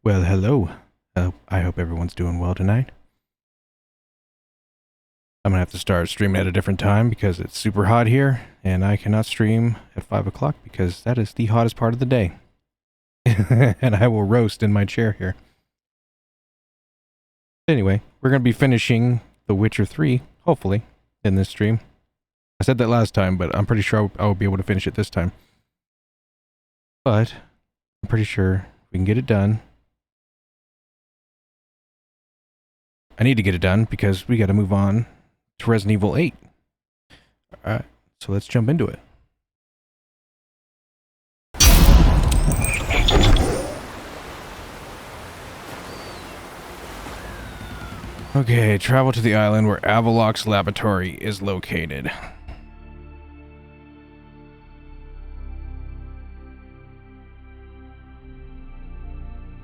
Well, hello. I hope everyone's doing well tonight. I'm gonna have to start streaming at a different time because it's super hot here, and I cannot stream at 5 o'clock because that is the hottest part of the day. And I will roast in my chair here. Anyway, we're gonna be finishing The Witcher 3, hopefully, in this stream. I said that last time, but I'm pretty sure I will be able to finish it this time. But I'm pretty sure we can get it done. I need to get it done because we got to move on to Resident Evil 8. Alright, so let's jump into it. Okay, travel to the island where Avallac's laboratory is located.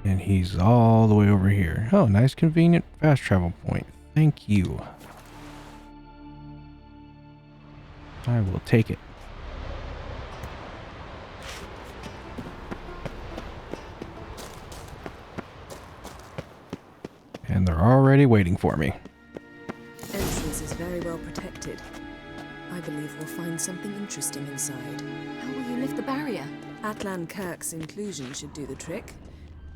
And he's all the way over here. Oh, nice convenient fast travel point. Thank you. I will take it. And they're already waiting for me. Entrance is very well protected. I believe we'll find something interesting inside. How will you lift the barrier? Atlan Kirk's inclusion should do the trick.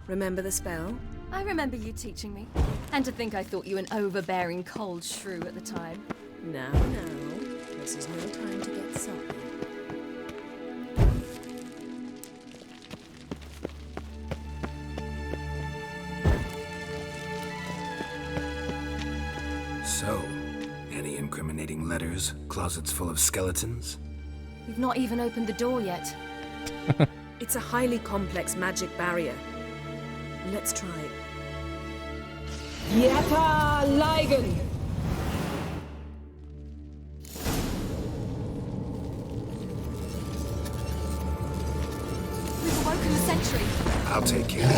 Remember the spell? I remember you teaching me. And to think I thought you an overbearing cold shrew at the time. Now, this is no time to get soppy. So, any incriminating letters, closets full of skeletons? You've not even opened the door yet. It's a highly complex magic barrier. Let's try it. Yeta Ligen! We've awoken the sentry. I'll take care of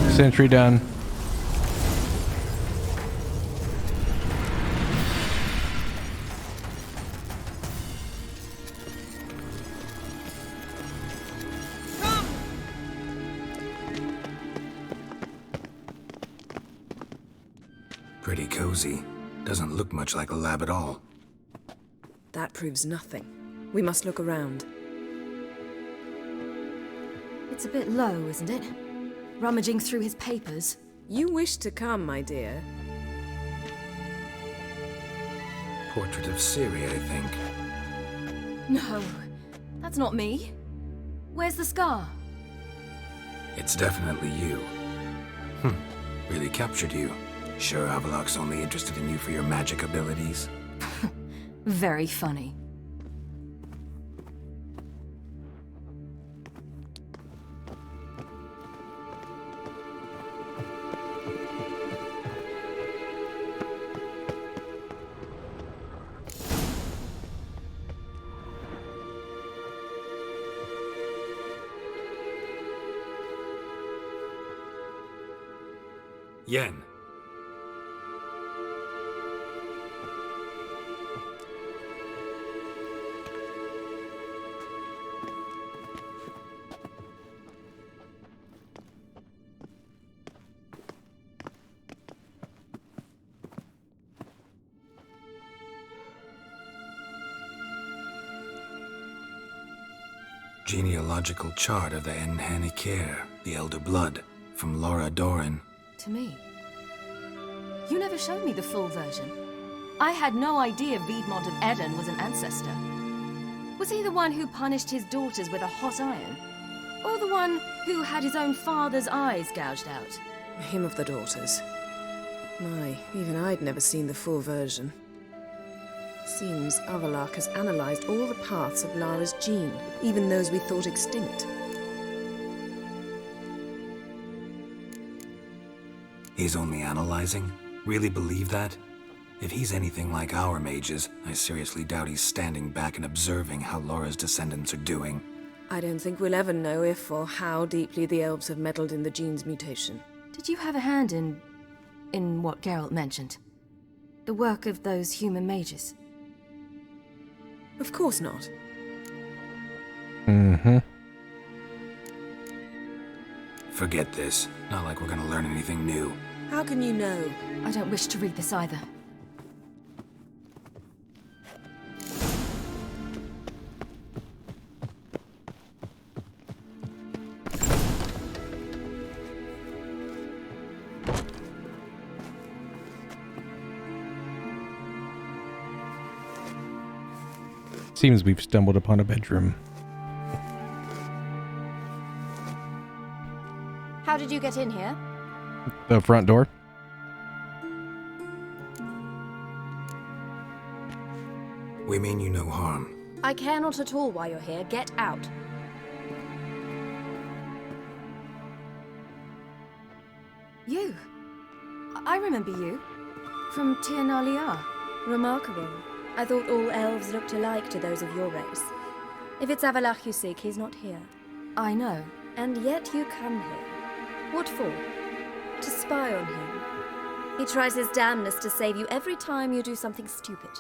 it. Sentry done. Pretty cozy. Doesn't look much like a lab at all. That proves nothing. We must look around. It's a bit low, isn't it? Rummaging through his papers. You wish to come, my dear. Portrait of Ciri, I think. No, that's not me. Where's the scar? It's definitely you. Really captured you. Sure Avallac's only interested in you for your magic abilities? Very funny. Yen. Genealogical chart of the Enhanikir, the Elder Blood, from Laura Doran. To me. You never showed me the full version. I had no idea Viedmont of Eden was an ancestor. Was he the one who punished his daughters with a hot iron? Or the one who had his own father's eyes gouged out? Him of the daughters. My, even I'd never seen the full version. Seems Avallac has analyzed all the parts of Lara's gene, even those we thought extinct. He's only analyzing? Really believe that? If he's anything like our mages, I seriously doubt he's standing back and observing how Laura's descendants are doing. I don't think we'll ever know if or how deeply the elves have meddled in the gene's mutation. Did you have a hand in what Geralt mentioned? The work of those human mages? Of course not. Forget this. Not like we're gonna learn anything new. How can you know? I don't wish to read this either. Seems we've stumbled upon a bedroom. How did you get in here? The front door? We mean you no harm. I care not at all why you're here. Get out. You. I remember you. From Tir Nalia. Remarkable. I thought all elves looked alike to those of your race. If it's Avalach you seek, he's not here. I know. And yet you come here. What for? To spy on him. He tries his damnedest to save you every time you do something stupid.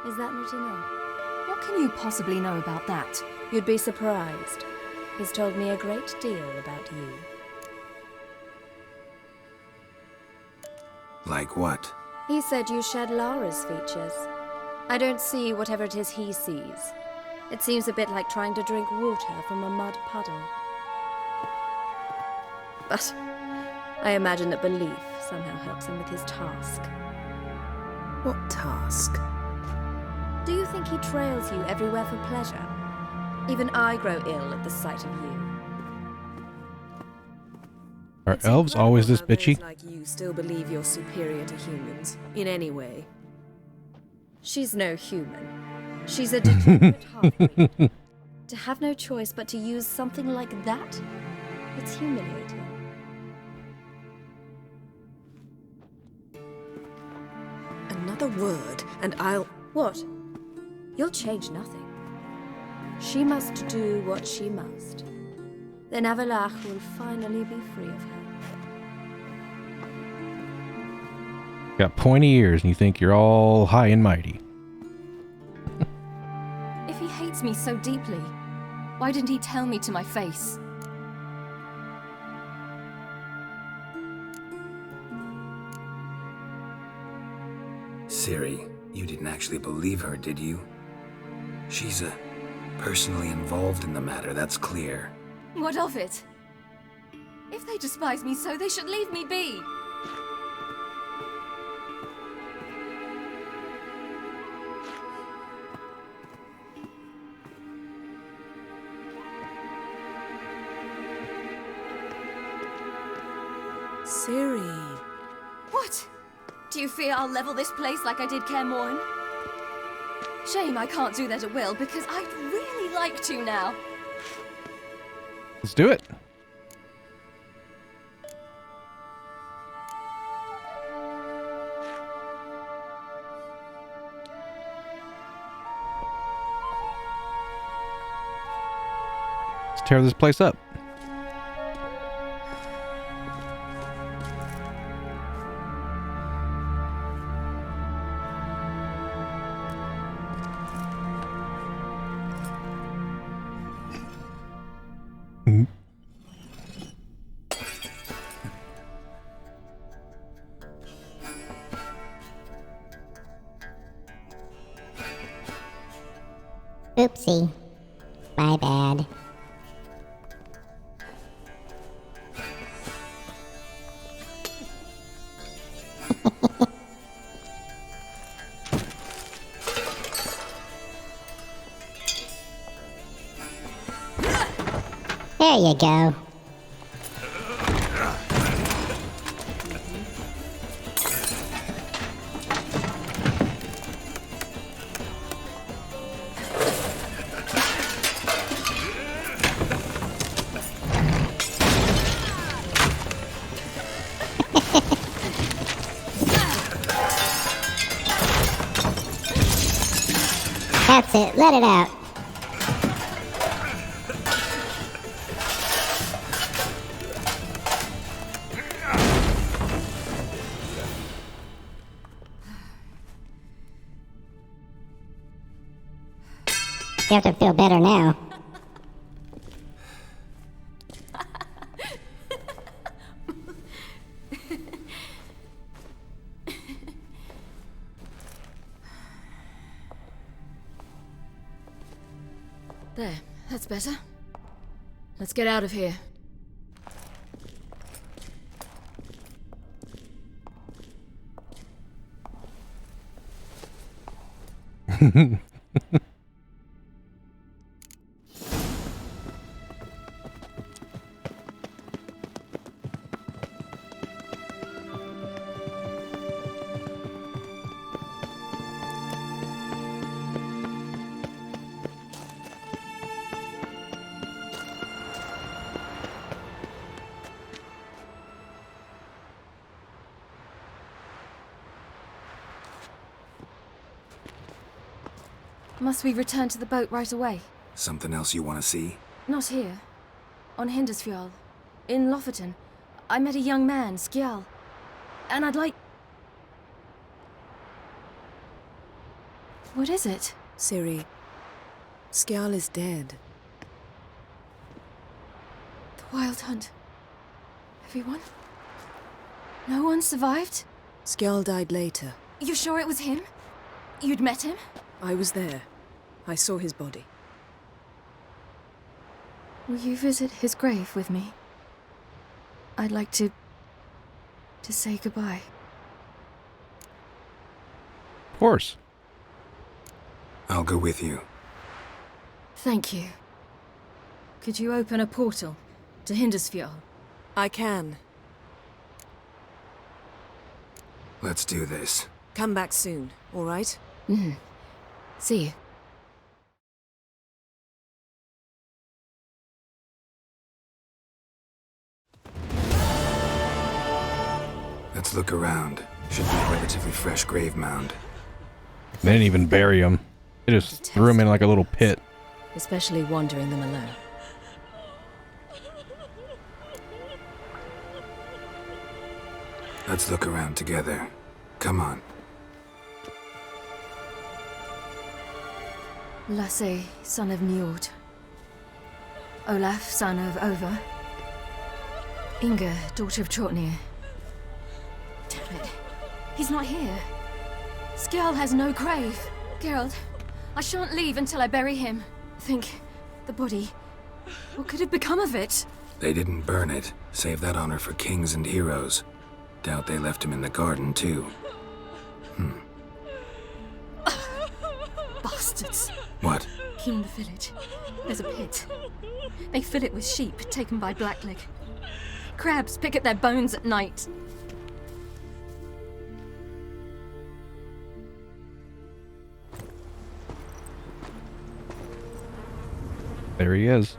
Is that not enough? What can you possibly know about that? You'd be surprised. He's told me a great deal about you. Like what? He said you shared Lara's features. I don't see whatever it is he sees. It seems a bit like trying to drink water from a mud puddle. But I imagine that belief somehow helps him with his task. What task? Do you think he trails you everywhere for pleasure? Even I grow ill at the sight of you. Are It's elves incredible always this how those bitchy? like you still believe you're superior to humans, in any way. She's no human. She's a degenerate half-breed. To have no choice but to use something like that? It's humiliating. Another word, and I'll... What? You'll change nothing. She must do what she must. Then Avalach will finally be free of her. Got pointy ears and you think you're all high and mighty. If he hates me so deeply, why didn't he tell me to my face? Ciri, you didn't actually believe her, did you? She's personally involved in the matter, that's clear. What of it? If they despise me so, they should leave me be. Ciri. What? Do you fear I'll level this place like I did Kaer Morhen? Shame I can't do that at will, because I'd really like to now. Let's do it. Let's tear this place up. Oopsie. My bad. There you go. That's it, let it out. You have to feel better now. There, that's better. Let's get out of here. Must we return to the boat right away? Something else you want to see? Not here. On Hindersfjall. In Lofoten. I met a young man, Skjal. And I'd like... What is it? Ciri, Skjal is dead. The Wild Hunt. Everyone? No one survived? Skjal died later. You sure it was him? You'd met him? I was there. I saw his body. Will you visit his grave with me? I'd like to say goodbye. Of course. I'll go with you. Thank you. Could you open a portal to Hindersfjall? I can. Let's do this. Come back soon, all right? See you. Let's look around. Should be a relatively fresh grave mound. They didn't even bury him. They just threw him in like a little pit. Especially wandering them alone. Let's look around together. Come on. Lasse, son of Njord. Olaf, son of Over. Inga, daughter of Trotnir. Damn it. He's not here. Skjal has no grave. Geralt, I shan't leave until I bury him. Think, the body. What could have become of it? They didn't burn it. Save that honor for kings and heroes. Doubt they left him in the garden, too. Bastards. What? Here in the village, there's a pit. They fill it with sheep taken by Blackleg. Crabs pick at their bones at night. There he is.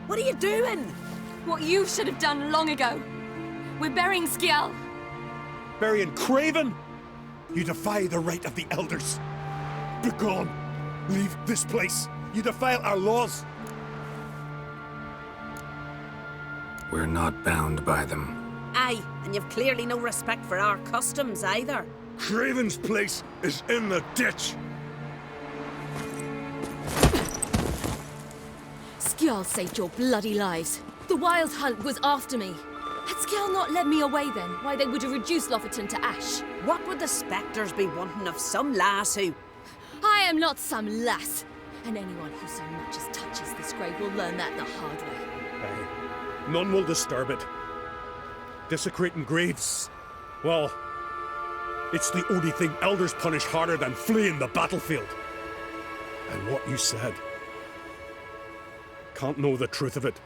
What are you doing? What you should have done long ago. We're burying Skjal. Burying Craven? You defy the right of the elders. Begone! Leave this place. You defile our laws. We're not bound by them. Aye, and you've clearly no respect for our customs either. Craven's place is in the ditch. Skjal saved your bloody lives. The Wild Hunt was after me. Had Skjal not led me away then, why they would have reduced Lofoten to ash. What would the spectres be wanting of some lass who... I am not some lass, and anyone who so much as touches this grave will learn that the hard way. Aye. None will disturb it. Desecrating graves. Well, it's the only thing elders punish harder than fleeing the battlefield. And what you said. Can't know the truth of it.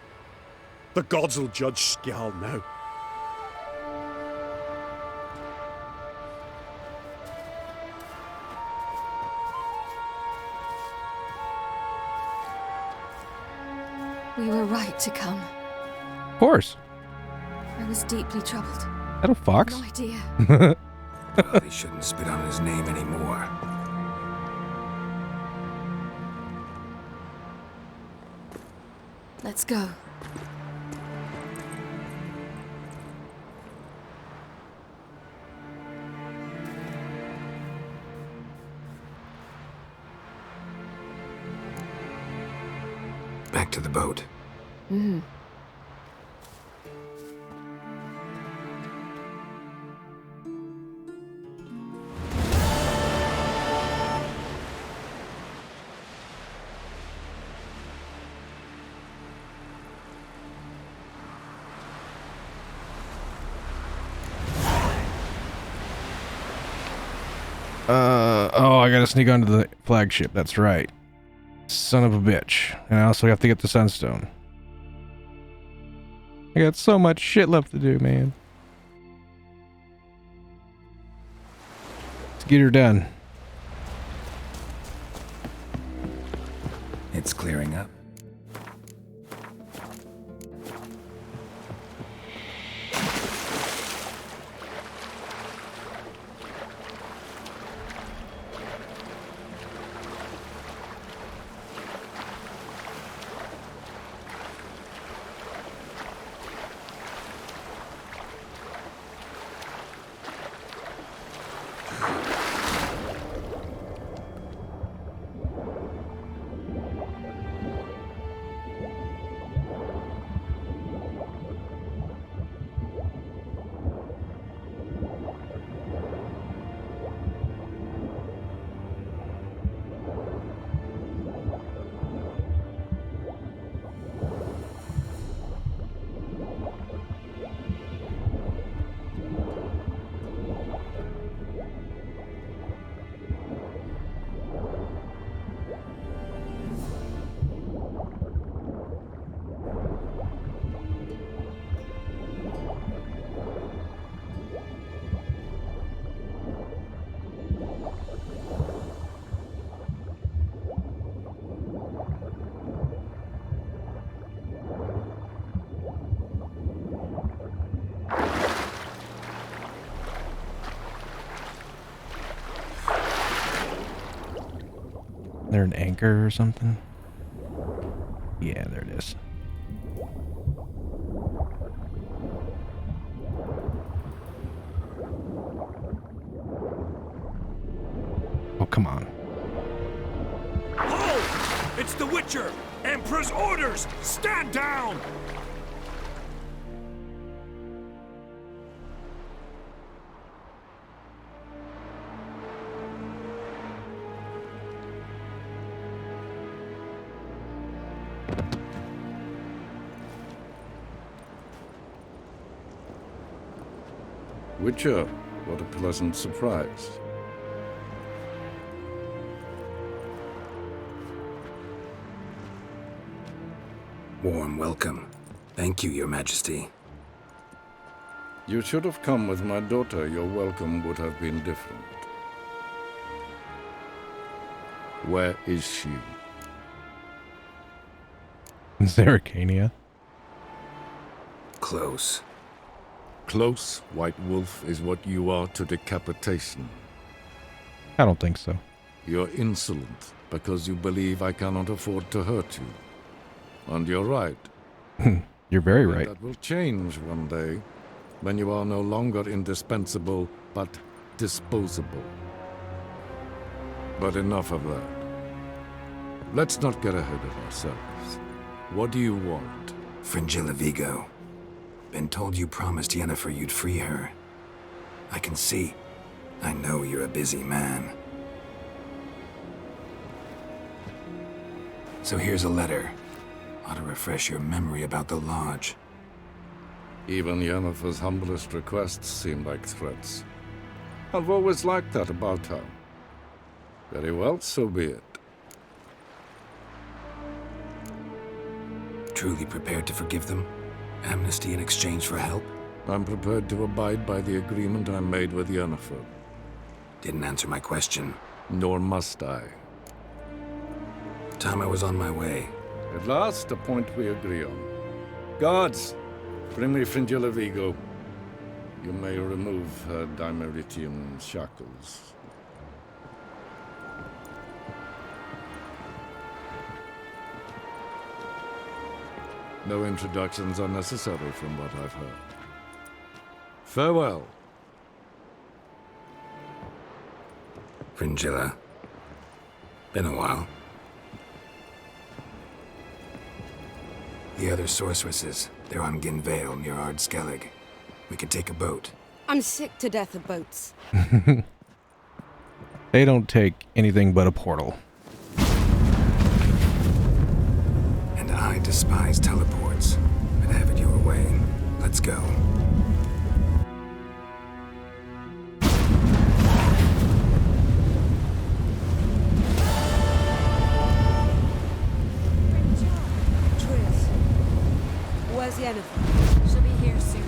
The gods will judge Skjal now. We were right to come. Of course. I was deeply troubled. Is that a fox? No idea. Well, they shouldn't spit on his name anymore. Let's go. Back to the boat. Mm. Oh, I gotta sneak onto the flagship. That's right. Son of a bitch. And I also have to get the sunstone. I got so much shit left to do, man. Let's get her done. It's clearing up. There an anchor or something? Yeah, there it is. Oh, come on. Hold! It's the Witcher! Emperor's orders! Stand down! Witcher, what a pleasant surprise. Warm welcome. Thank you, Your Majesty. You should have come with my daughter. Your welcome would have been different. Where is she? Zeracania. Close. Close, White Wolf, is what you are to decapitation. I don't think so. You're insolent because you believe I cannot afford to hurt you. And you're right. You're very right. That will change one day, when you are no longer indispensable, but disposable. But enough of that. Let's not get ahead of ourselves. What do you want? Fringilla Vigo. Been told you promised Yennefer you'd free her. I can see. I know you're a busy man. So here's a letter. Ought to refresh your memory about the Lodge. Even Yennefer's humblest requests seem like threats. I've always liked that about her. Very well, so be it. Truly prepared to forgive them? Amnesty in exchange for help? I'm prepared to abide by the agreement I made with Yennefer. Didn't answer my question. Nor must I. Time I was on my way. At last, a point we agree on. Guards, Bring me Fringilla Vigo. You may remove her Dimeritium shackles. No introductions are necessary from what I've heard. Farewell. Fringilla. Been a while. The other sorceresses, they're on Ginvale near Ard-Skellig. We could take a boat. I'm sick to death of boats. They don't take anything but a portal. And I despise teleports. But have it your way. Let's go. Triss, where's Yennefer? She'll be here soon,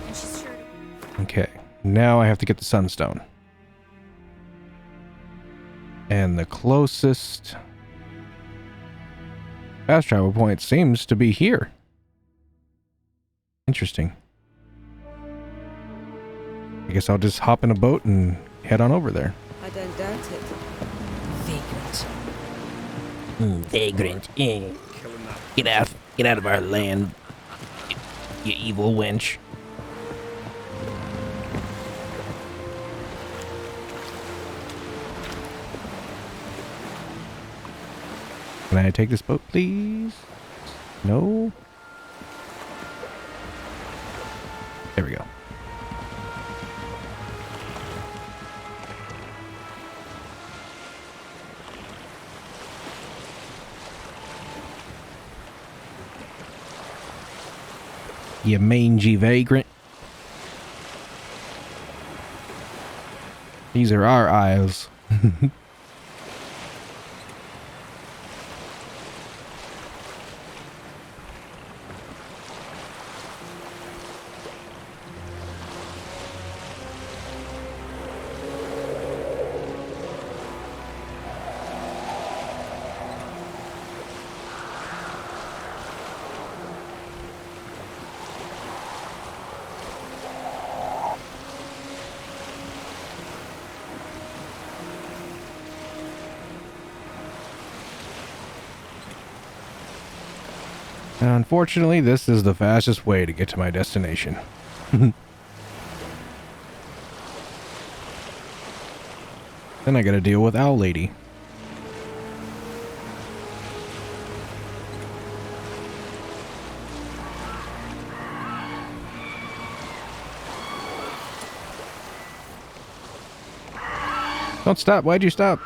and she's sure to... Okay, now I have to get the Sunstone. And the closest fast travel point seems to be here. Interesting. I guess I'll just hop in a boat and head on over there. I don't doubt it. Vagrant. Vagrant. Yeah. Get out of our land, you evil wench. Can I take this boat, please? No? There we go. You mangy vagrant. These are our isles. Unfortunately, this is the fastest way to get to my destination. Then I gotta deal with Owl Lady. Don't stop, why'd you stop?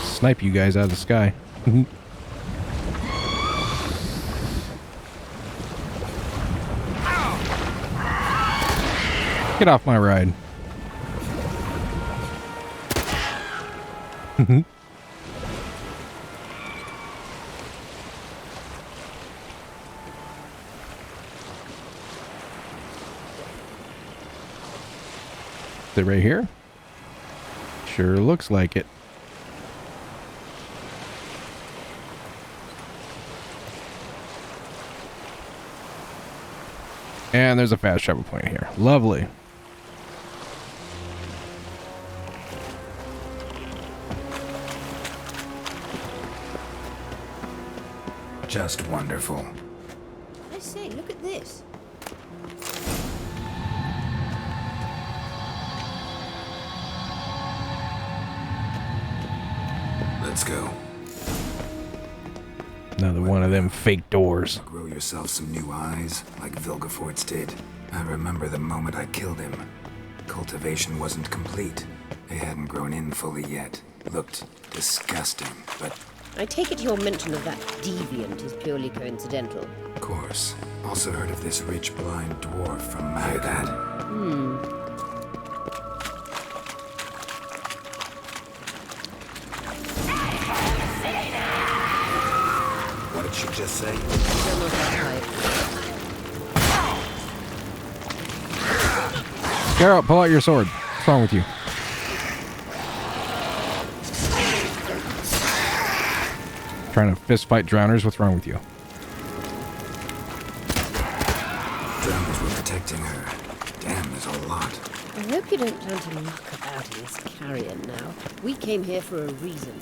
Snipe you guys out of the sky. Get off my ride. Is it right here? Sure looks like it. And there's a fast travel point here. Lovely. Just wonderful. I say, look at this. Let's go. Another one of them fake doors. Grow yourself some new eyes, like Vilgefortz did. I remember the moment I killed him. Cultivation wasn't complete. They hadn't grown in fully yet. Looked disgusting, but... I take it your mention of that deviant is purely coincidental. Of course. Also heard of this rich blind dwarf from Magdad. What did she just say? Geralt, pull out your sword. What's wrong with you? Trying to fist fight drowners? What's wrong with you? protecting her. Damn, there's a lot. I hope you don't plan to muck about in this carrion now. We came here for a reason.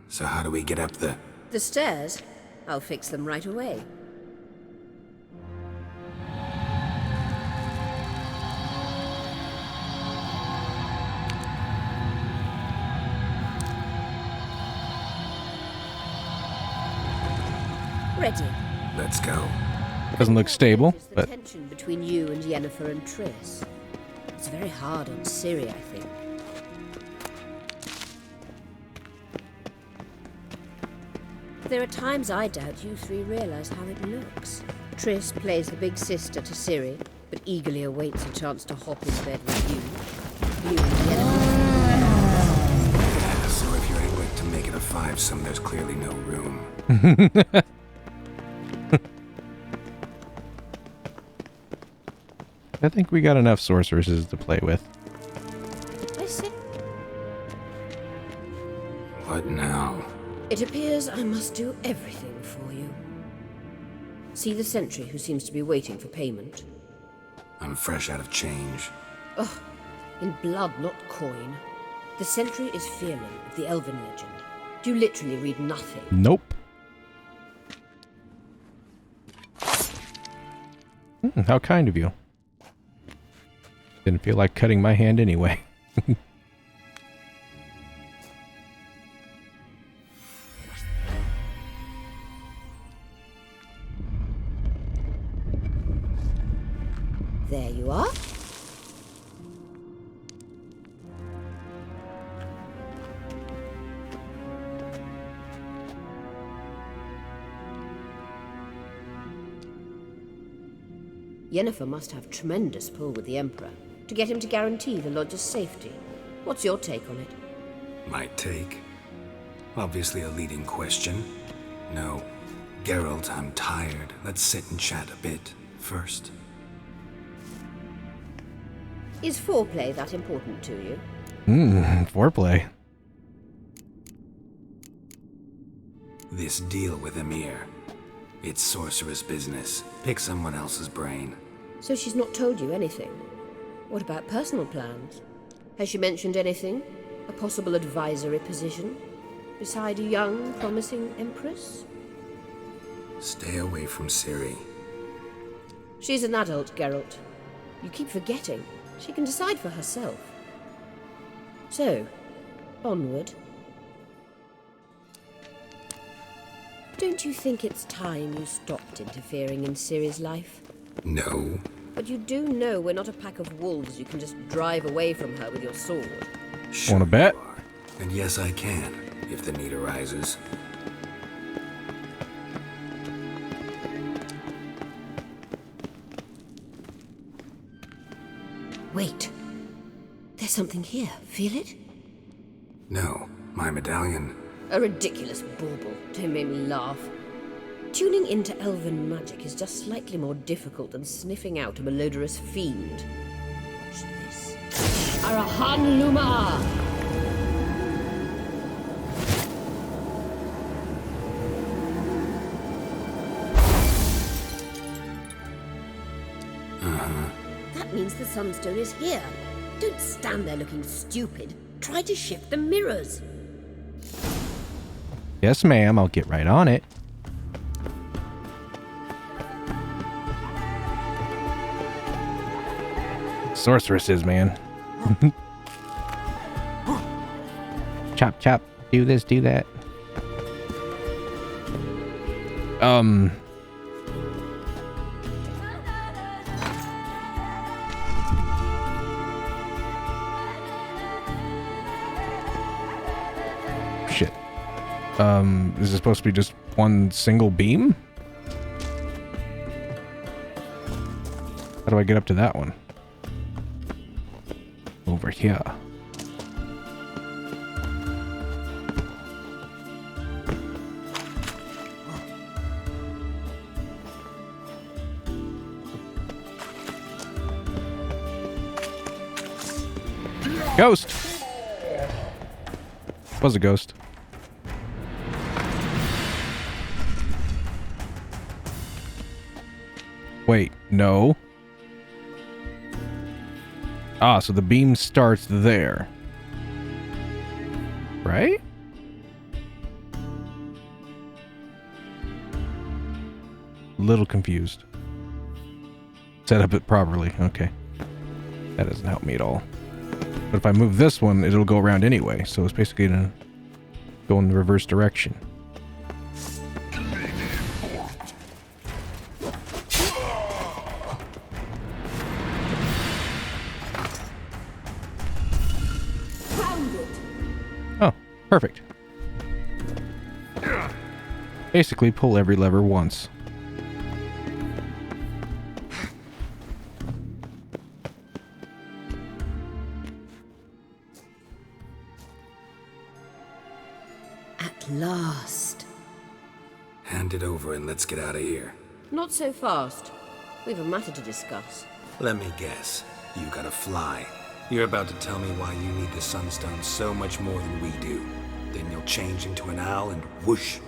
So how do we get up the... The stairs? I'll fix them right away. Ready. Let's go. Doesn't look stable, It's the but tension between you and Yennefer and Triss. It's very hard on Ciri, I think. There are times I doubt you three realize how it looks. Triss plays the big sister to Ciri, but eagerly awaits a chance to hop in bed with you. You and Yennefer. Yeah, so if you're able to make it a fivesome, there's clearly no room. I think we got enough sorceresses to play with. I see. What now? It appears I must do everything for you. See the sentry who seems to be waiting for payment? I'm fresh out of change. Ugh, in blood, not coin. The sentry is Fearman of the Elven legend. You literally read nothing. Nope. How kind of you. Didn't feel like cutting my hand anyway. There you are. Yennefer must have tremendous pull with the Emperor to get him to guarantee the lodge's safety. What's your take on it? My take? Obviously a leading question. No. Geralt, I'm tired. Let's sit and chat a bit first. Is foreplay that important to you? Foreplay. This deal with Emir. It's sorceress business. Pick someone else's brain. So she's not told you anything? What about personal plans? Has she mentioned anything? A possible advisory position? Beside a young, promising empress? Stay away from Ciri. She's an adult, Geralt. You keep forgetting. She can decide for herself. So, onward. Don't you think it's time you stopped interfering in Ciri's life? No. But you do know we're not a pack of wolves you can just drive away from her with your sword. Sure Wanna bet? you are. And yes, I can, if the need arises. Wait. There's something here. Feel it? No, my medallion. A ridiculous bauble. Don't make me laugh. Tuning into elven magic is just slightly more difficult than sniffing out a malodorous fiend. Watch this. Arahan Luma! That means the Sunstone is here. Don't stand there looking stupid. Try to shift the mirrors. Yes, ma'am. I'll get right on it. Sorceresses, man. Chop, chop. Do this, do that. Shit. Is it supposed to be just one single beam? How do I get up to that one? Over here. Ghost! Was a ghost. Wait, no. Ah, so the beam starts there. Right? Little confused. Set up it properly. Okay. That doesn't help me at all. But if I move this one, it'll go around anyway. So it's basically going to go in the reverse direction. Oh, perfect. Basically, pull every lever once. At last. Hand it over and let's get out of here. Not so fast. We've a matter to discuss. Let me guess. You gotta fly. You're about to tell me why you need the Sunstone so much more than we do. Then you'll change into an owl and whoosh.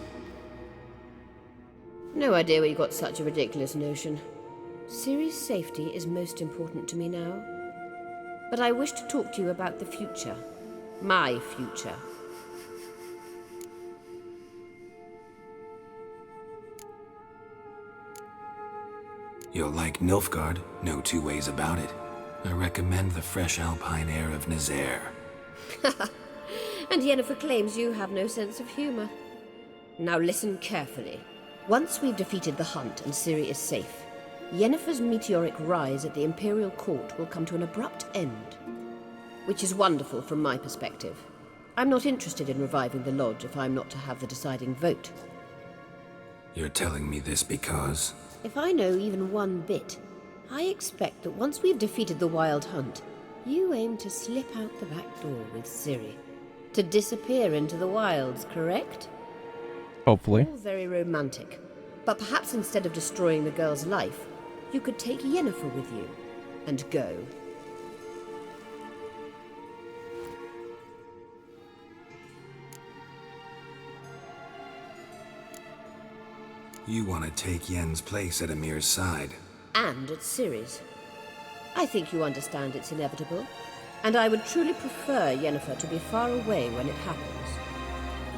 No idea where you got such a ridiculous notion. Ciri's safety is most important to me now. But I wish to talk to you about the future. My future. You'll like Nilfgaard, no two ways about it. I recommend the fresh alpine air of Nazaire. And Yennefer claims you have no sense of humor. Now listen carefully. Once we've defeated the hunt and Ciri is safe, Yennefer's meteoric rise at the Imperial Court will come to an abrupt end. Which is wonderful from my perspective. I'm not interested in reviving the Lodge if I'm not to have the deciding vote. You're telling me this because... If I know even one bit, I expect that once we've defeated the Wild Hunt, you aim to slip out the back door with Ciri. To disappear into the wilds, correct? Hopefully. All very romantic. But perhaps instead of destroying the girl's life, you could take Yennefer with you and go. You want to take Yen's place at Amir's side. And at Ciri's. I think you understand it's inevitable, and I would truly prefer Yennefer to be far away when it happens.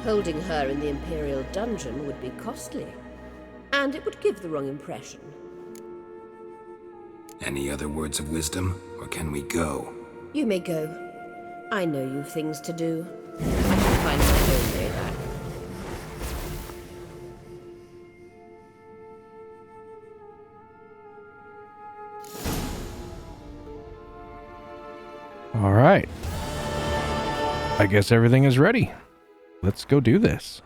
Holding her in the Imperial dungeon would be costly, and it would give the wrong impression. Any other words of wisdom, or can we go? You may go. I know you've things to do. I can find my own way back. All right. I guess everything is ready. Let's go do this.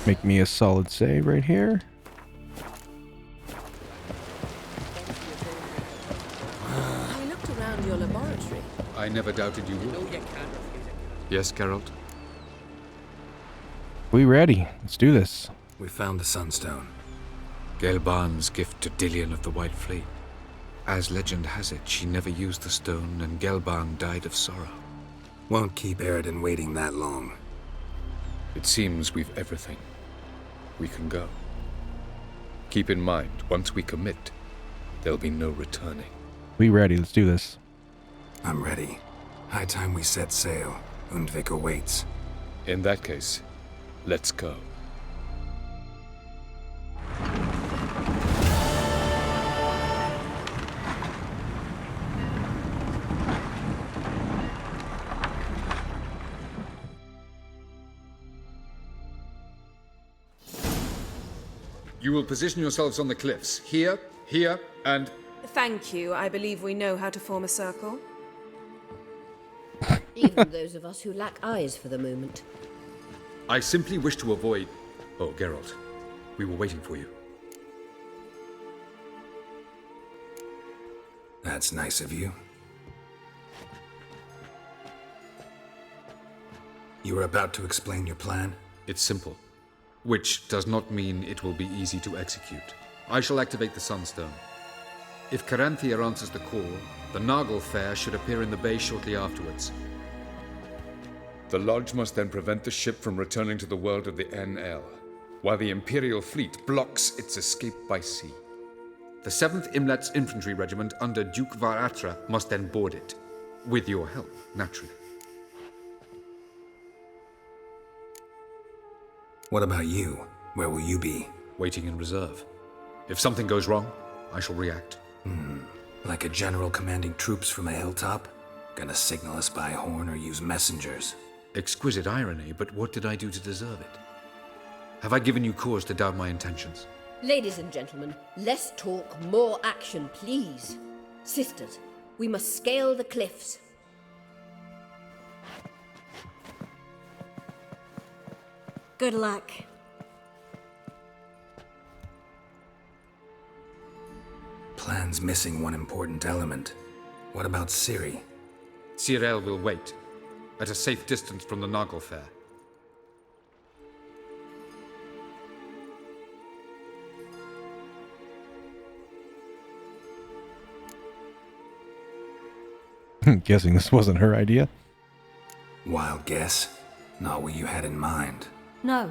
Make me a solid save right here. I looked around your laboratory. I never doubted you would. Yes, Geralt? We ready? Let's do this. We found the Sunstone. Gelban's gift to Dillion of the White Fleet. As legend has it, she never used the stone, and Gelban died of sorrow. Won't keep Eredin waiting that long. It seems we've everything. We can go. Keep in mind, once we commit, there'll be no returning. We ready? Let's do this. I'm ready. High time we set sail. Undvik awaits. In that case, let's go. You will position yourselves on the cliffs. Here, here, and... Thank you. I believe we know how to form a circle. Even those of us who lack eyes for the moment. I simply wish to avoid... Oh, Geralt. We were waiting for you. That's nice of you. You were about to explain your plan? It's simple, which does not mean it will be easy to execute. I shall activate the Sunstone. If Caranthia answers the call, the Nagel Fair should appear in the bay shortly afterwards. The Lodge must then prevent the ship from returning to the world of the NL, while the Imperial fleet blocks its escape by sea. The 7th Imlet's infantry regiment under Duke Varatra must then board it, with your help, naturally. What about you? Where will you be? Waiting in reserve. If something goes wrong, I shall react. Like a general commanding troops from a hilltop? Gonna signal us by horn or use messengers? Exquisite irony, but what did I do to deserve it? Have I given you cause to doubt my intentions? Ladies and gentlemen, less talk, more action, please. Sisters, we must scale the cliffs. Good luck. Plan's missing one important element. What about Ciri? Cyril will wait, at a safe distance from the Nagel Fair. Guessing this wasn't her idea. Wild guess? Not what you had in mind. No,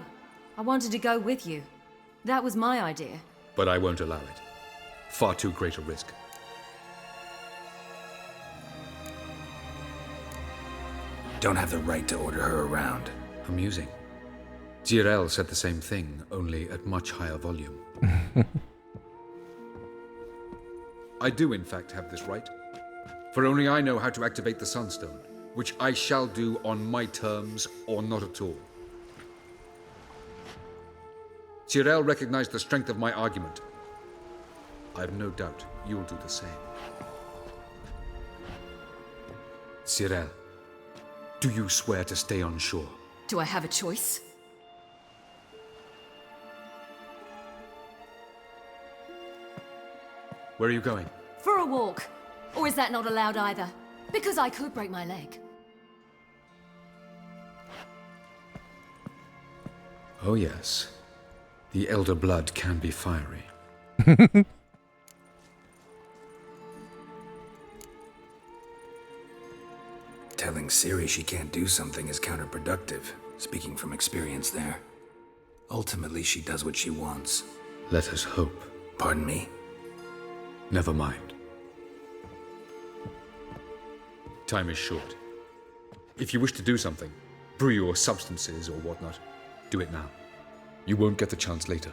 I wanted to go with you. That was my idea. But I won't allow it. Far too great a risk. Don't have the right to order her around. Amusing. Cyril said the same thing, only at much higher volume. I do, in fact, have this right. For only I know how to activate the Sunstone, which I shall do on my terms or not at all. Cyril recognized the strength of my argument. I have no doubt you'll do the same. Cyril, do you swear to stay on shore? Do I have a choice? Where are you going? For a walk. Or is that not allowed either? Because I could break my leg. Oh yes. The elder blood can be fiery. Telling Ciri she can't do something is counterproductive, speaking from experience there. Ultimately, she does what she wants. Let us hope. Pardon me? Never mind. Time is short. If you wish to do something, brew your substances or whatnot, do it now. You won't get the chance later.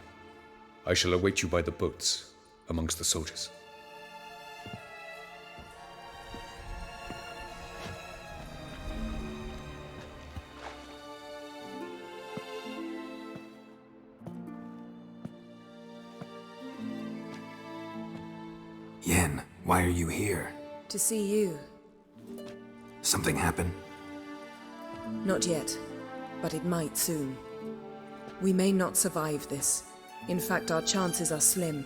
I shall await you by the boats, amongst the soldiers. Yen, why are you here? To see you. Something happen? Not yet, but it might soon. We may not survive this. In fact, our chances are slim.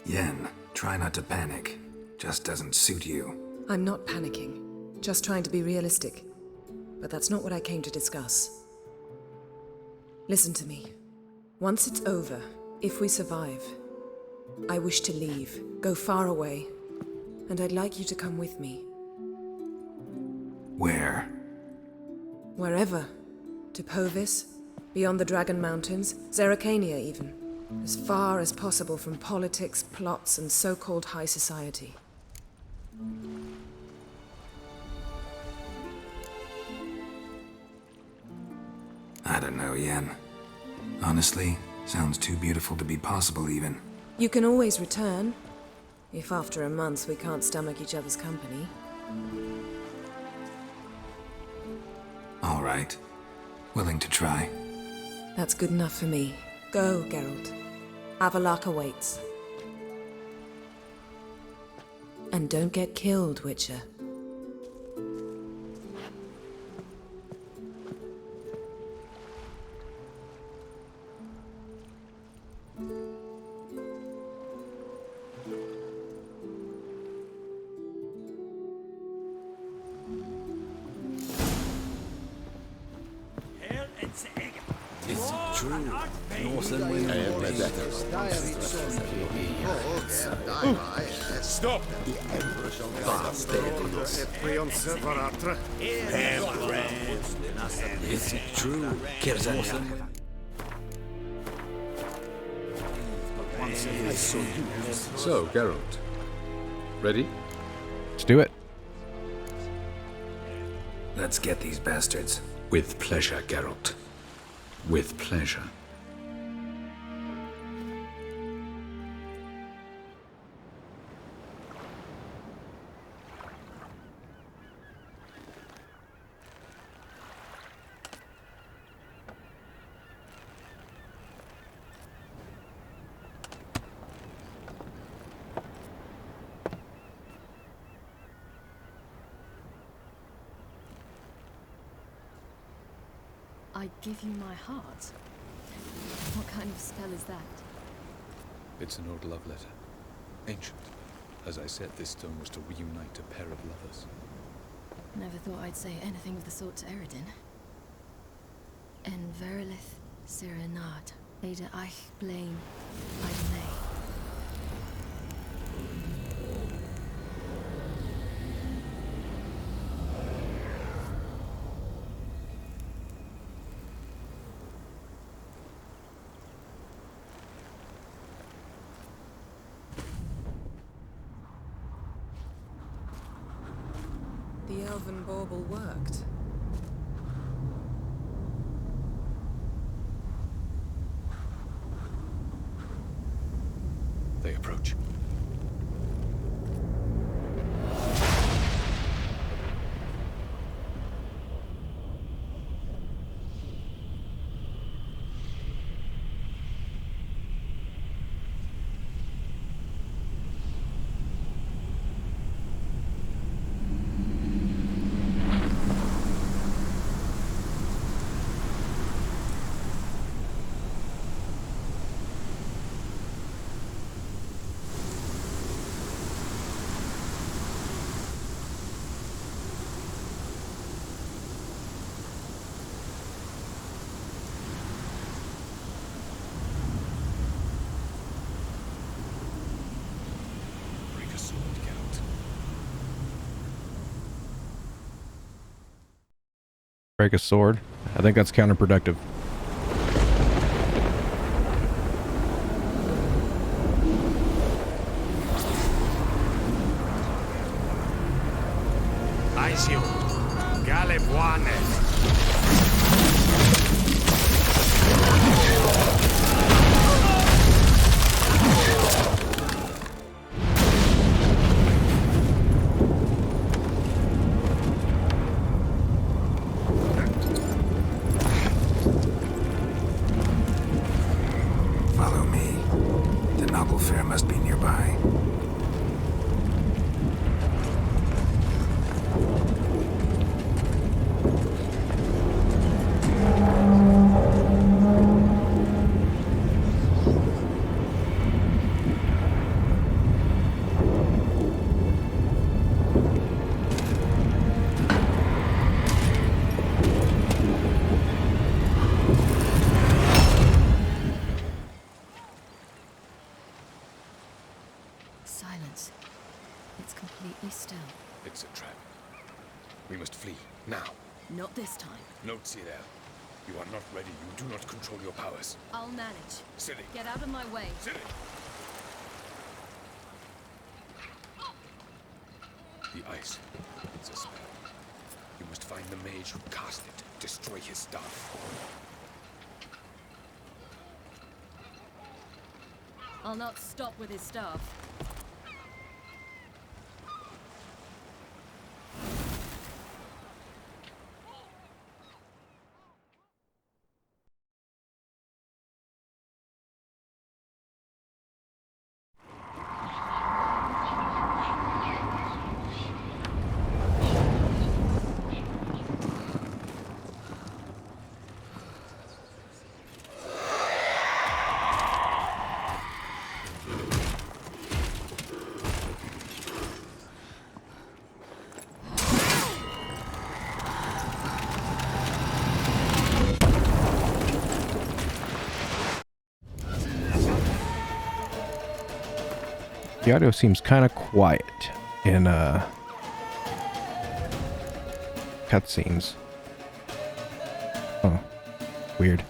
Yen, try not to panic. Just doesn't suit you. I'm not panicking. Just trying to be realistic. But that's not what I came to discuss. Listen to me. Once it's over, if we survive, I wish to leave, go far away, and I'd like you to come with me. Where? Wherever. To Povis, beyond the Dragon Mountains, Zeracania even. As far as possible from politics, plots, and so-called high society. I don't know, Yen. Honestly, sounds too beautiful to be possible even. You can always return, if after a month we can't stomach each other's company. All right. Willing to try. That's good enough for me. Go, Geralt. Avallac'h awaits. And don't get killed, Witcher. It's true. Northern wind. Stop! It's true. So, Geralt. Ready? Let's do it. Let's get these bastards. With pleasure, Geralt. With pleasure. I give you my heart. What kind of spell is that? It's an old love letter. Ancient. As I said, this stone was to reunite a pair of lovers. Never thought I'd say anything of the sort to Eredin. En verilith serenad, Ada eich blaen, Idle. The elven bauble worked. They approach. Break a sword. I think that's counterproductive. Aisio, Gale Buane. Follow me. The noble fair must be nearby. Silence. It's completely still. It's a trap. We must flee, now. Not this time. Note, Cyril. You are not ready. You do not control your powers. I'll manage. Silly. Get out of my way. Silly. The ice. It's a spell. You must find the mage who cast it. Destroy his staff. I'll not stop with his staff. The audio seems kind of quiet in cutscenes. Oh, weird.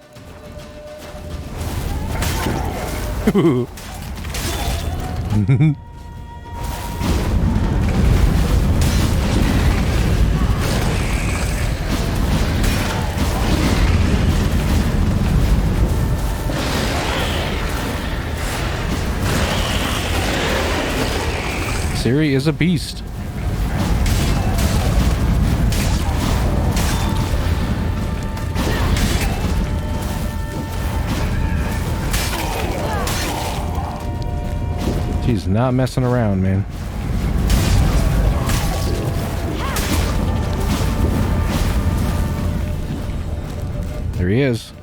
Ciri is a beast. She's not messing around, man. There he is.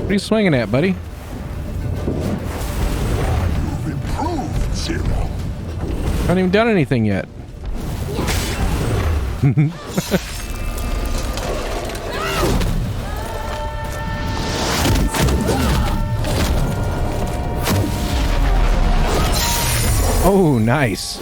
What are you swinging at, buddy? You've improved, Zero. Haven't even done anything yet. Oh, nice.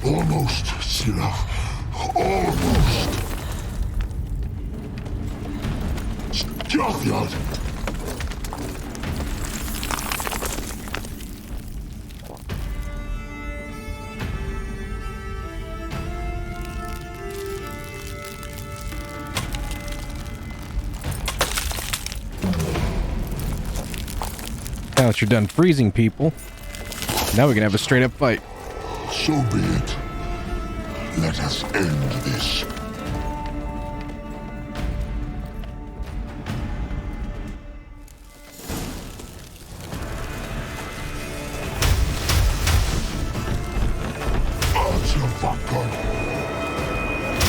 Almost, Sirach. Almost. Stjärnjad. Now that you're done freezing people, now we can have a straight up fight. So be it. Let us end this.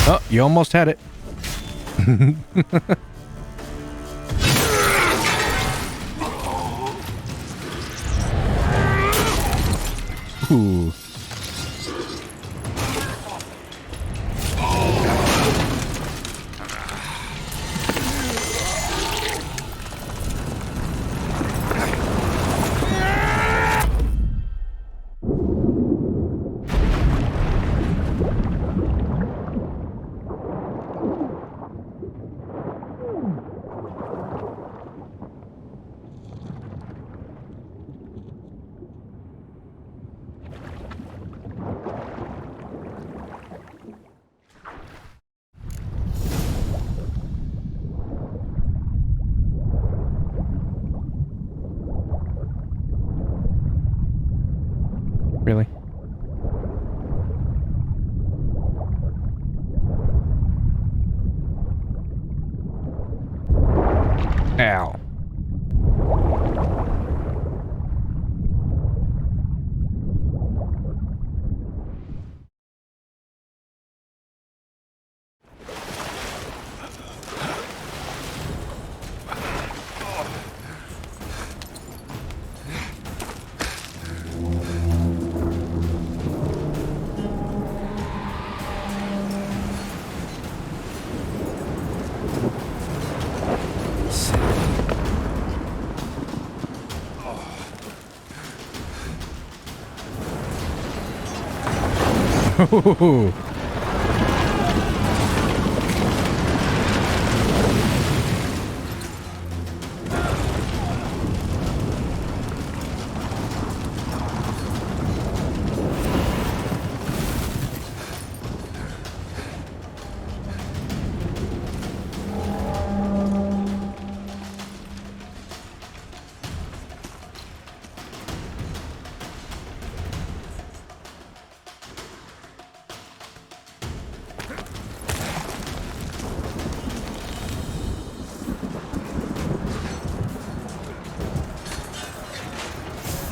Oh, you almost had it. Ooh. Really? Ow.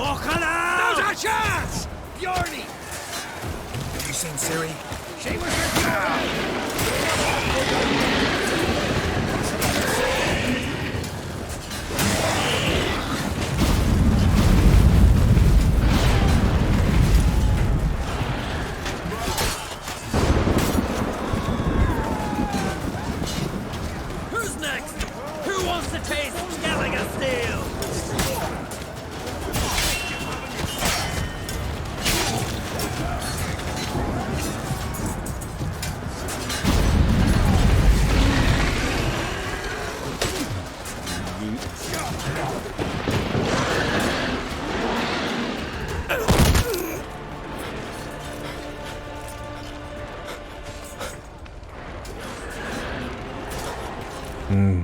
Not a chance! Bjorni! Have you seen Ciri? She was the girl! Who's next? Who wants to taste Skellige Steel?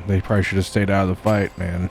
They probably should have stayed out of the fight, man.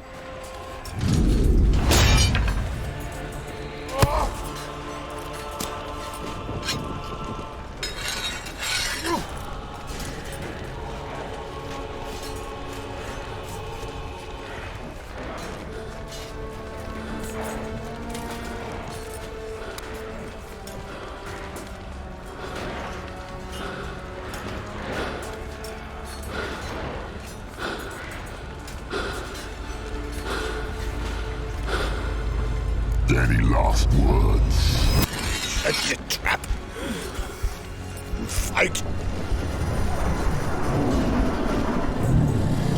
Any last words? Set the trap. Fight.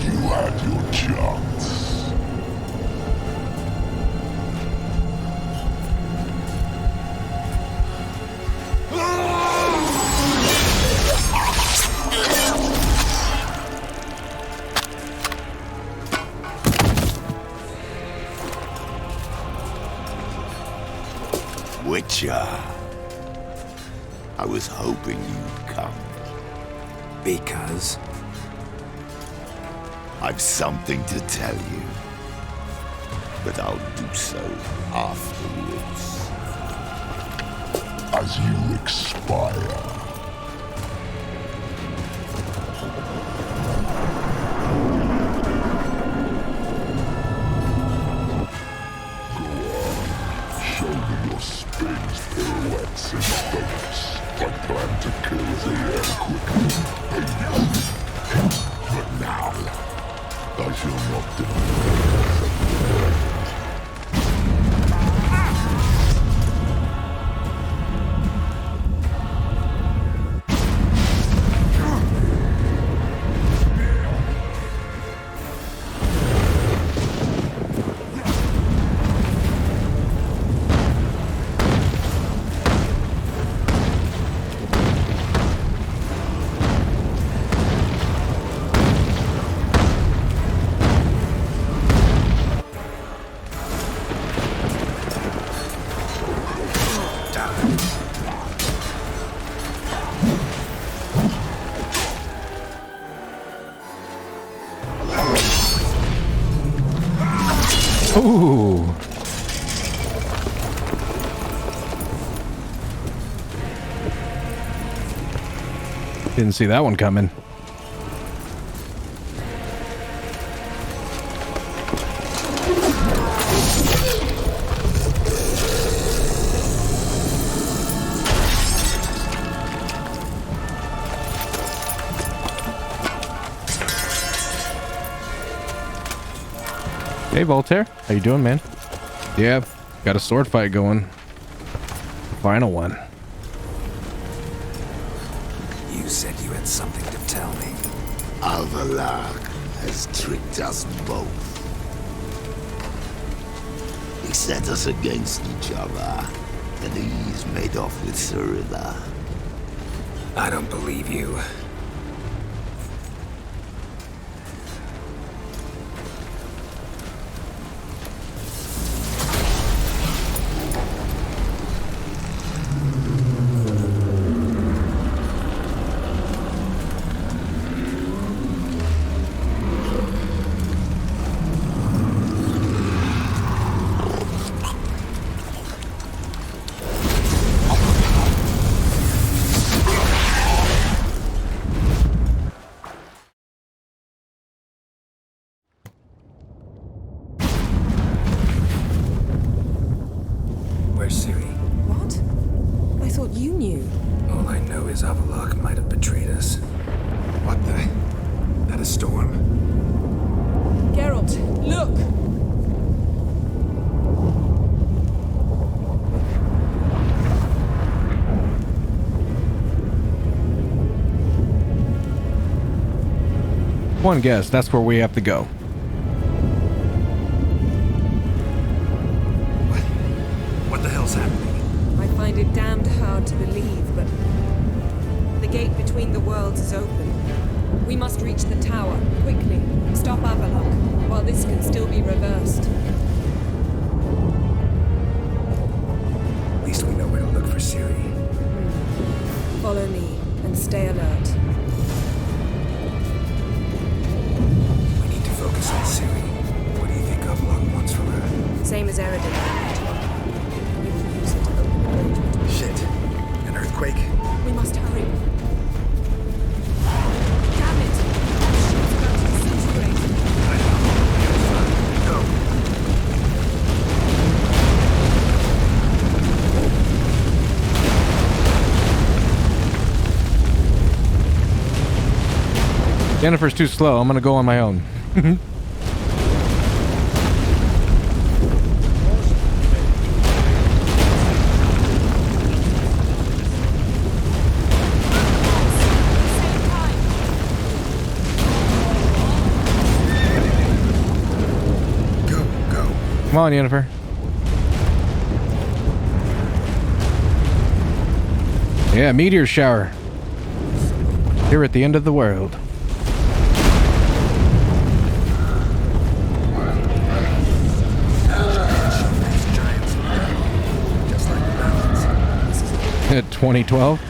You had your chance. Witcher. I was hoping you'd come. Because? I've something to tell you. But I'll do so afterwards. As you expire. Spins, pirouettes, and stunts. I plan to kill the air quickly, painlessly. But now, I shall not do. Ooh. Didn't see that one coming. Hey Voltaire, how you doing, man? Yeah, got a sword fight going. Final one. You said you had something to tell me. Alvalar has tricked us both. He set us against each other, and he's made off with Cirilla. I don't believe you. as Avalok might have betrayed us. What the? That a storm? Geralt, look! One guess, that's where we have to go. What the hell's happening? I find it damned hard to believe, but the gate between the worlds is open. We must reach the tower, quickly. Stop Avalok, while this can still be reversed. At least we know where to look for Ciri. Follow me, and stay alert. We need to focus on Ciri. What do you think Avalok wants from her? Same as Eridan. We will use it to open the road. Shit. An earthquake? We must hurry. Damn it! Shit's about to disintegrate. Go. Jennifer's too slow. I'm gonna go on my own. Come on, Jennifer. Yeah, meteor shower. Here at the end of the world. At 2012.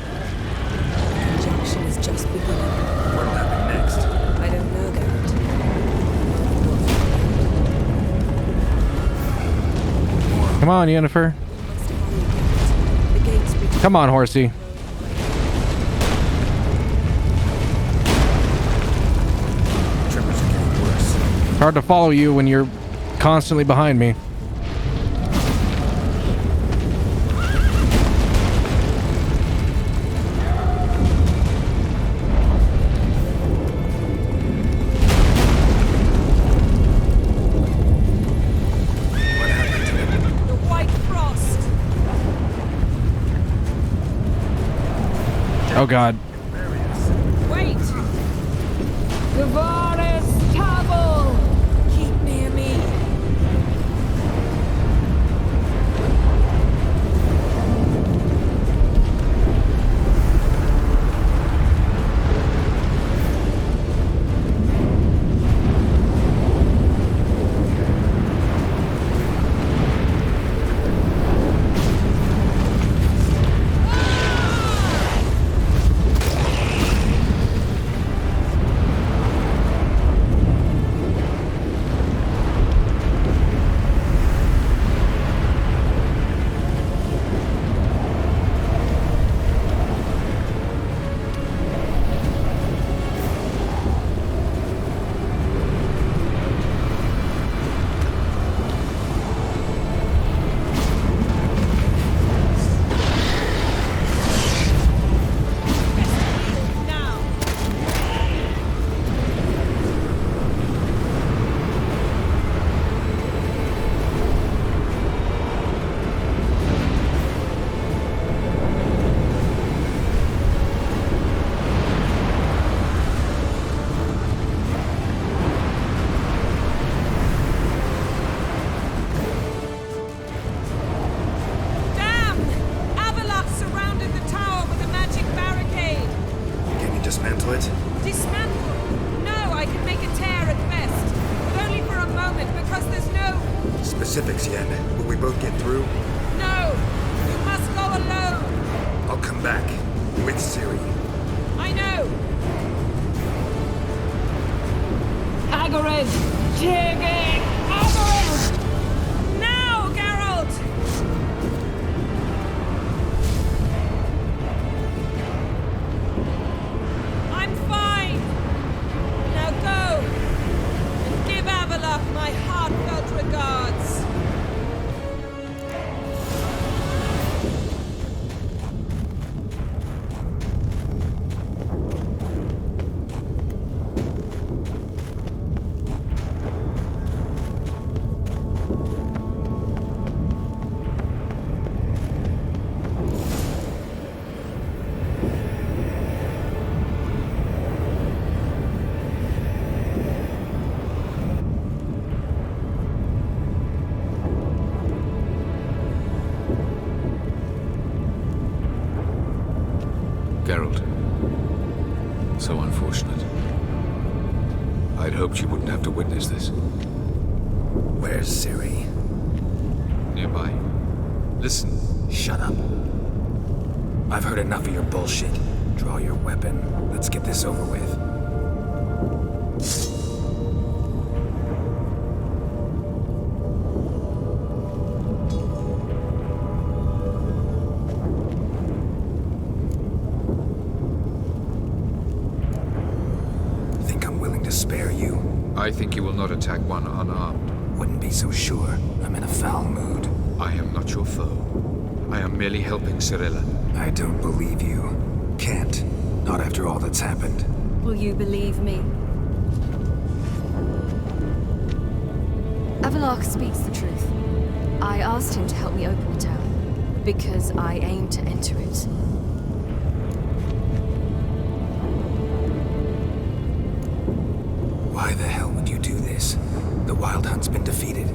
Conjunction is just beginning. What'll happen next? I don't know, Geralt. Come on, Jennifer. The gates between Come on, horsey. Tremors are getting worse. It's hard to follow you when you're constantly behind me. Oh God. Wait! Gavaris Tabul! Keep near me. Dismantle it? Dismantle? No, I can make a tear at best. But only for a moment, because there's no... Specifics, Yen. Will we both get through? No! You must go alone! I'll come back. With Ciri. I know! Agarid! Tiggy! Agarid! Now, Geralt! I'm fine! Now go! And give Avalok my heartfelt regards! Herald. So unfortunate. I'd hoped you wouldn't have to witness this. Where's Ciri? Nearby. Listen. Shut up. I've heard enough of your bullshit. Draw your weapon. Let's get this over with. Think I'm willing to spare you? I think you will not attack one unarmed. Wouldn't be so sure. I'm in a foul mood. I am not your foe. I am merely helping Cirilla. I don't believe you. Can't. Not after all that's happened. Will you believe me? Avallac'h speaks the truth. I asked him to help me open the tower, because I aim to enter it. Why the hell would you do this? The Wild Hunt's been defeated.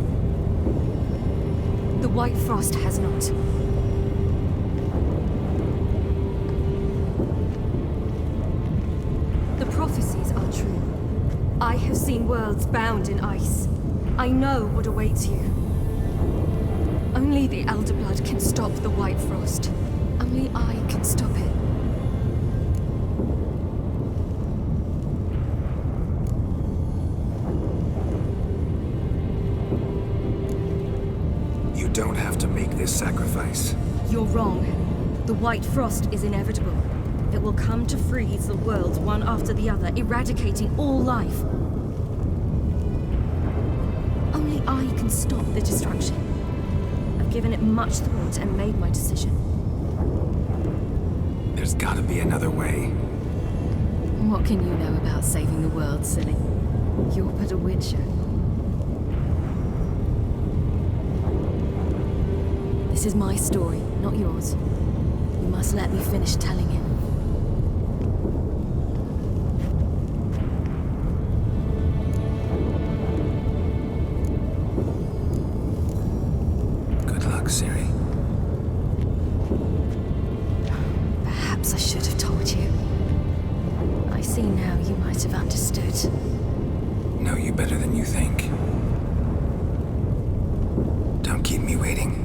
The White Frost has not. The prophecies are true. I have seen worlds bound in ice. I know what awaits you. Only the Elder Blood can stop the White Frost. Only I can stop it. You don't have to make this sacrifice. You're wrong. The White Frost is inevitable. It will come to freeze the worlds one after the other, eradicating all life. Only I can stop the destruction. I've given it much thought and made my decision. There's gotta be another way. What can you know about saving the world, silly? You're but a witcher. This is my story, not yours. You must let me finish telling it. Good luck, Ciri. Perhaps I should have told you. I see now you might have understood. Know you better than you think. Don't keep me waiting.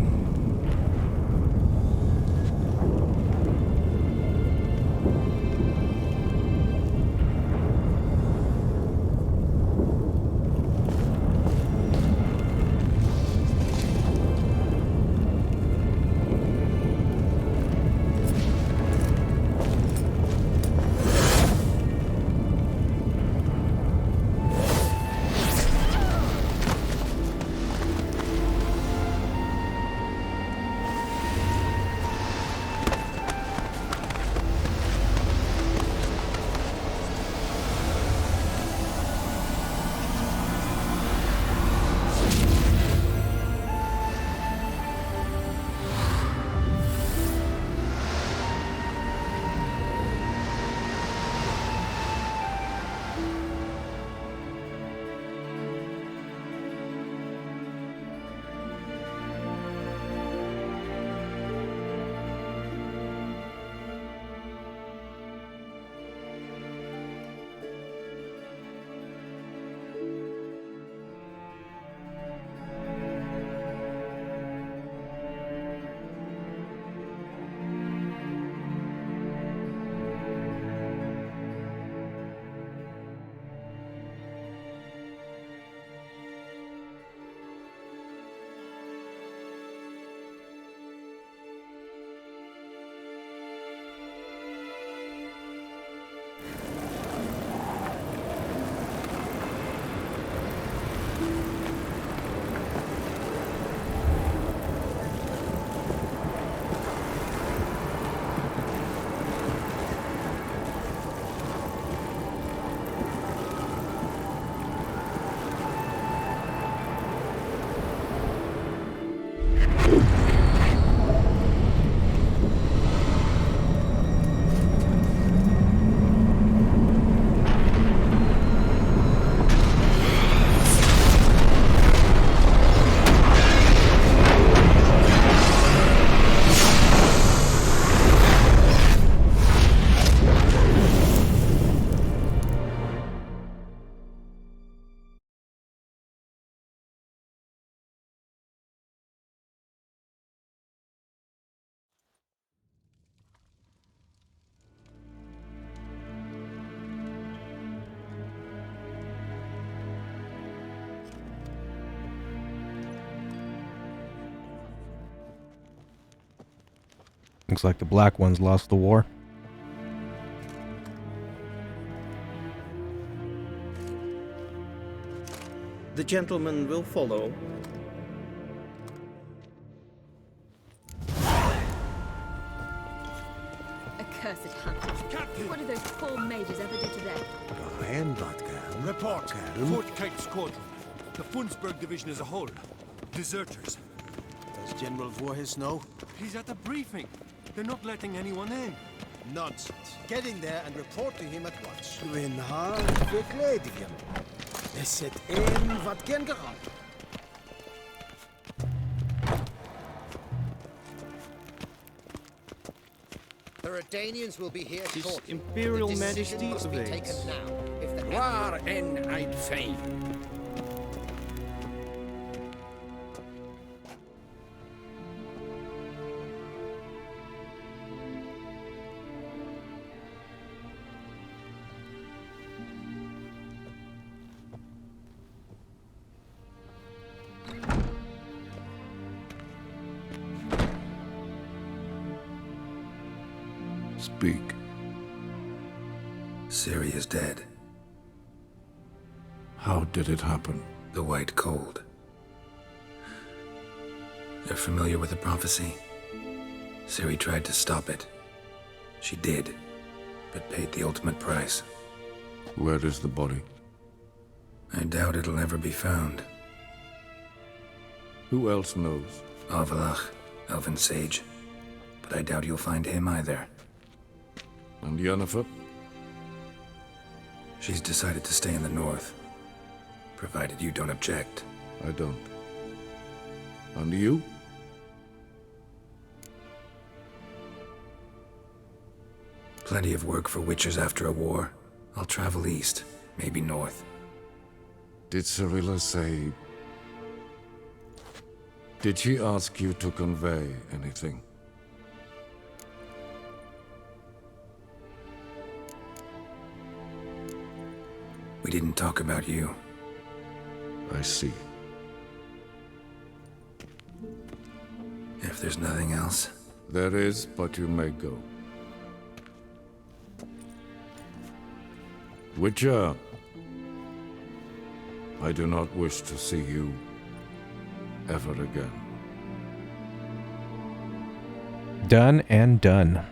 Looks like the black ones lost the war. The gentleman will follow. Accursed hunters. What did those poor mages ever do today? Ryan Botkan. Report. Fort Kite Squadron. The Funsberg Division as a whole. Deserters. Does General Voorhis know? He's at the briefing. They're not letting anyone in. Nonsense. Get in there and report to him at once. Win hard verkleedigen. Es zit in wat gen gehad. The Redanians will be here His shortly. Imperial The decision Majesty must be awaits. taken now. If the Waar en uit veen. Speak. Ciri is dead. How did it happen? The White Cold. You're familiar with the prophecy? Ciri tried to stop it. She did, but paid the ultimate price. Where is the body? I doubt it'll ever be found. Who else knows? Avalach, Elven Sage. But I doubt you'll find him either. And Yennefer? She's decided to stay in the north. Provided you don't object. I don't. And you? Plenty of work for witchers after a war. I'll travel east, maybe north. Did Cirilla say... Did she ask you to convey anything? We didn't talk about you. I see. If there's nothing else... There is, but you may go. Witcher, I do not wish to see you ever again. Done and done.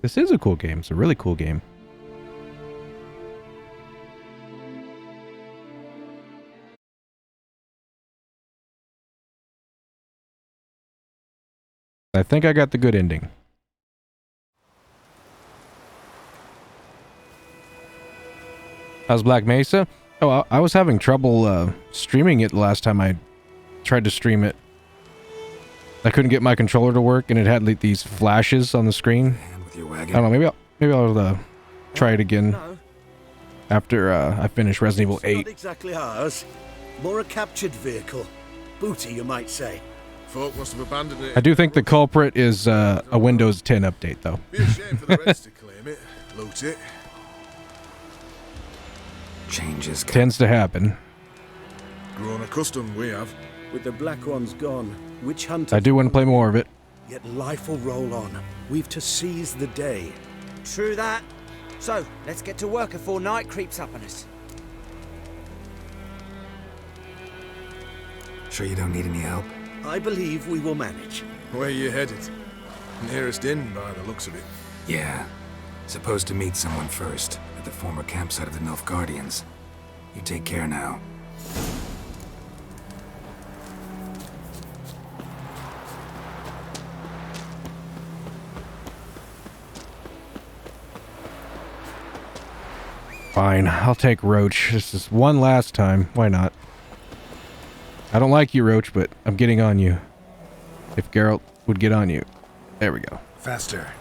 This is a cool game. It's a really cool game. I think I got the good ending. How's Black Mesa? Oh, I was having trouble streaming it the last time I tried to stream it. I couldn't get my controller to work, and it had like these flashes on the screen. With your I wagon. don't know. Maybe I'll try it again after I finish Resident Evil 8. Not exactly ours. More a captured vehicle. Booty, you might say. Folk must have abandoned it. I do think the culprit is a Windows 10 update, though. Be a shame for the rest to claim it, loot it. Changes Tends to happen. Grown accustomed, we have. With the Black Ones gone, witch hunters... I do want to play more of it. Yet life will roll on. We've to seize the day. True that. So, let's get to work before night creeps up on us. Sure you don't need any help? I believe we will manage. Where you headed? Nearest inn, by the looks of it. Yeah. Supposed to meet someone first, at the former campsite of the Nilfgaardians. You take care now. Fine, I'll take Roach. This is one last time. Why not? I don't like you, Roach, but I'm getting on you. If Geralt would get on you. There we go. Faster.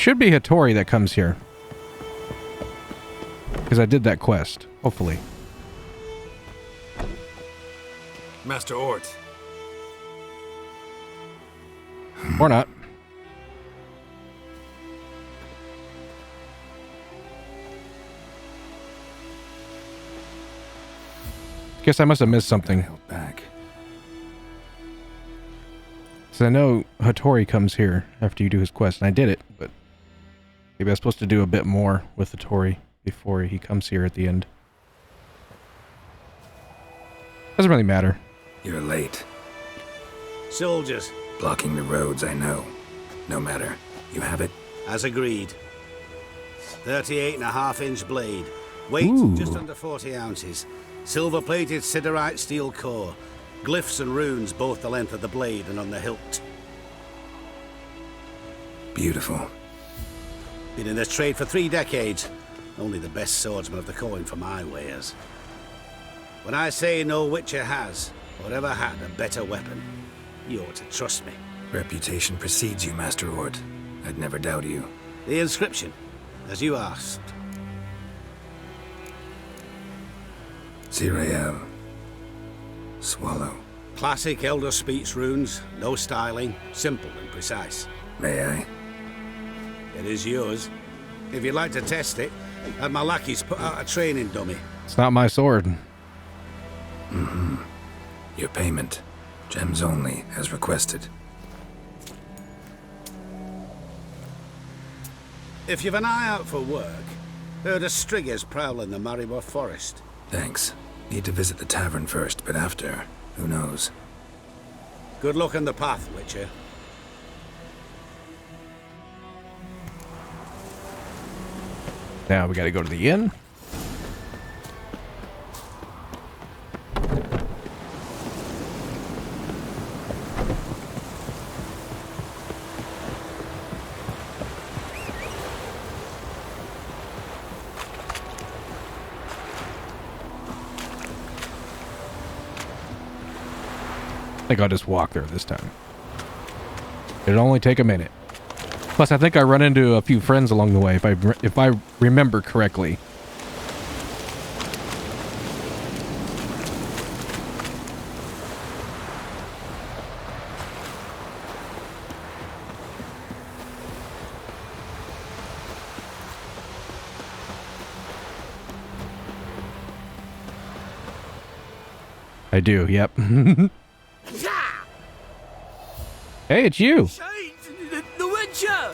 should be Hattori that comes here. Because I did that quest, hopefully. Master Ort. Or not. Guess I must have missed something. Back. So I know Hattori comes here after you do his quest, and I did it, but maybe I'm supposed to do a bit more with Hattori before he comes here at the end. Doesn't really matter. You're late. Soldiers. Blocking the roads, I know. No matter. You have it? As agreed. 38.5-inch blade. Weight just under 40 ounces. Silver-plated siderite steel core. Glyphs and runes both the length of the blade and on the hilt. Beautiful. Been in this trade for 3 decades. Only the best swordsman of the coin for my wares. When I say no Witcher has, or ever had, a better weapon, you ought to trust me. Reputation precedes you, Master Ort. I'd never doubt you. The inscription, as you asked. Zirael. Swallow. Classic Elder Speech runes, no styling, simple and precise. May I? It is yours. If you'd like to test it, have my lackeys put out a training dummy. It's not my sword. Mm-hmm. Your payment. Gems only, as requested. If you've an eye out for work, heard of Striggers prowling the Maribor Forest. Thanks. Need to visit the tavern first, but after, who knows? Good luck on the path, Witcher. Now we gotta go to the inn. I think I'll just walk there this time. It'll only take a minute. Plus, I think I run into a few friends along the way, if I remember correctly. I do, yep. Hey, it's you! The Witcher!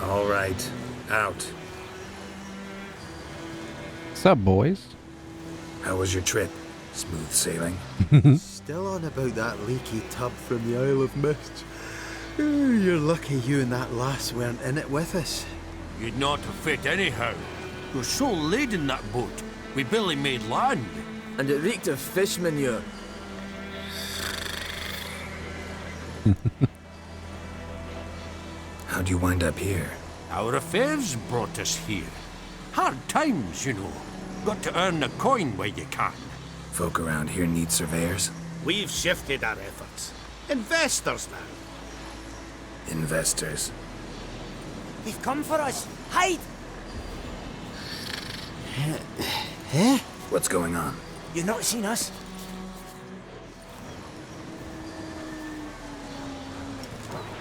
All right, out. What's up, boys? How was your trip? Smooth sailing? Still on about that leaky tub from the Isle of Mist. Ooh, you're lucky you and that lass weren't in it with us. You'd not have fit anyhow. You're so laden that boat. We barely made land. And it reeked of fish manure. How'd you wind up here? Our affairs brought us here. Hard times, you know. Got to earn the coin where you can. Folk around here need surveyors? We've shifted our efforts. Investors now. Investors. They've come for us. Hide! Eh? What's going on? You not seen us?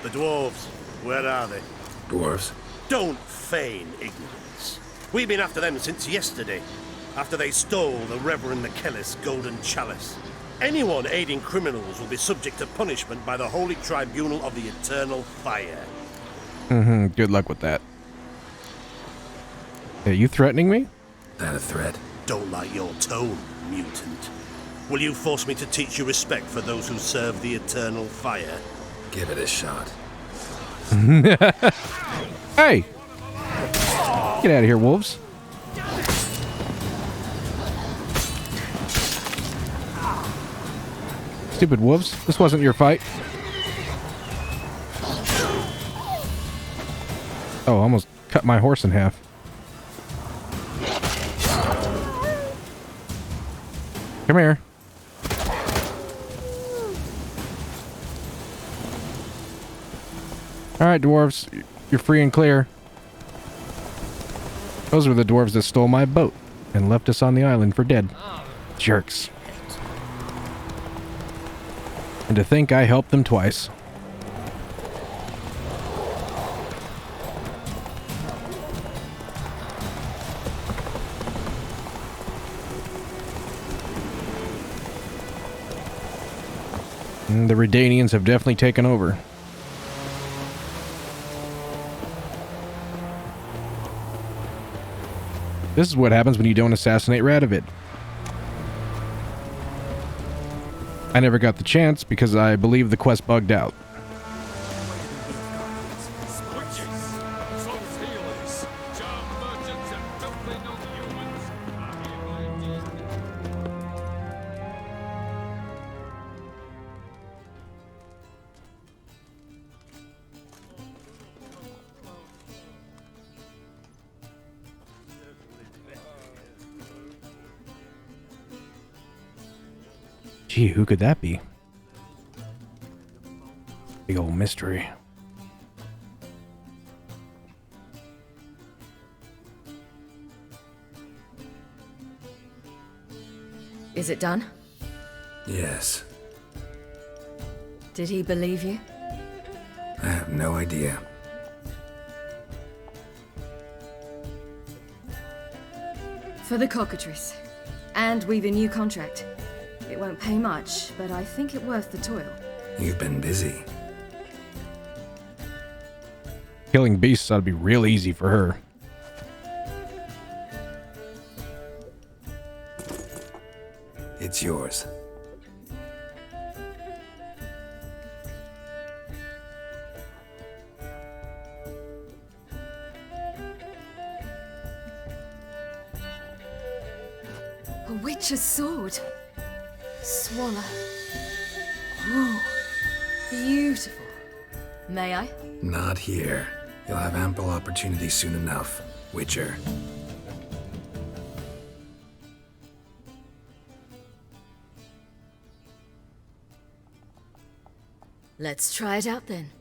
The dwarves, where are they? Dwarves? Don't feign ignorance. We've been after them since yesterday, after they stole the Reverend McKellis' golden chalice. Anyone aiding criminals will be subject to punishment by the Holy Tribunal of the Eternal Fire. Good luck with that. Are you threatening me? That a threat? Don't like your tone, mutant. Will you force me to teach you respect for those who serve the Eternal Fire? Give it a shot. Hey! Get out of here, wolves. Stupid wolves. This wasn't your fight. Oh, almost cut my horse in half. Come here. Alright, dwarves. You're free and clear. Those were the dwarves that stole my boat and left us on the island for dead. Jerks. And to think I helped them twice. The Redanians have definitely taken over. This is what happens when you don't assassinate Radovid. I never got the chance because I believe the quest bugged out. Gee, who could that be? Big old mystery. Is it done? Yes. Did he believe you? I have no idea. For the cockatrice. And we've a new contract. It won't pay much, but I think it worth the toil. You've been busy. Killing beasts ought to be real easy for her. It's yours. A witch's sword. Swallow. Ooh, beautiful. May I? Not here. You'll have ample opportunity soon enough, Witcher. Let's try it out then.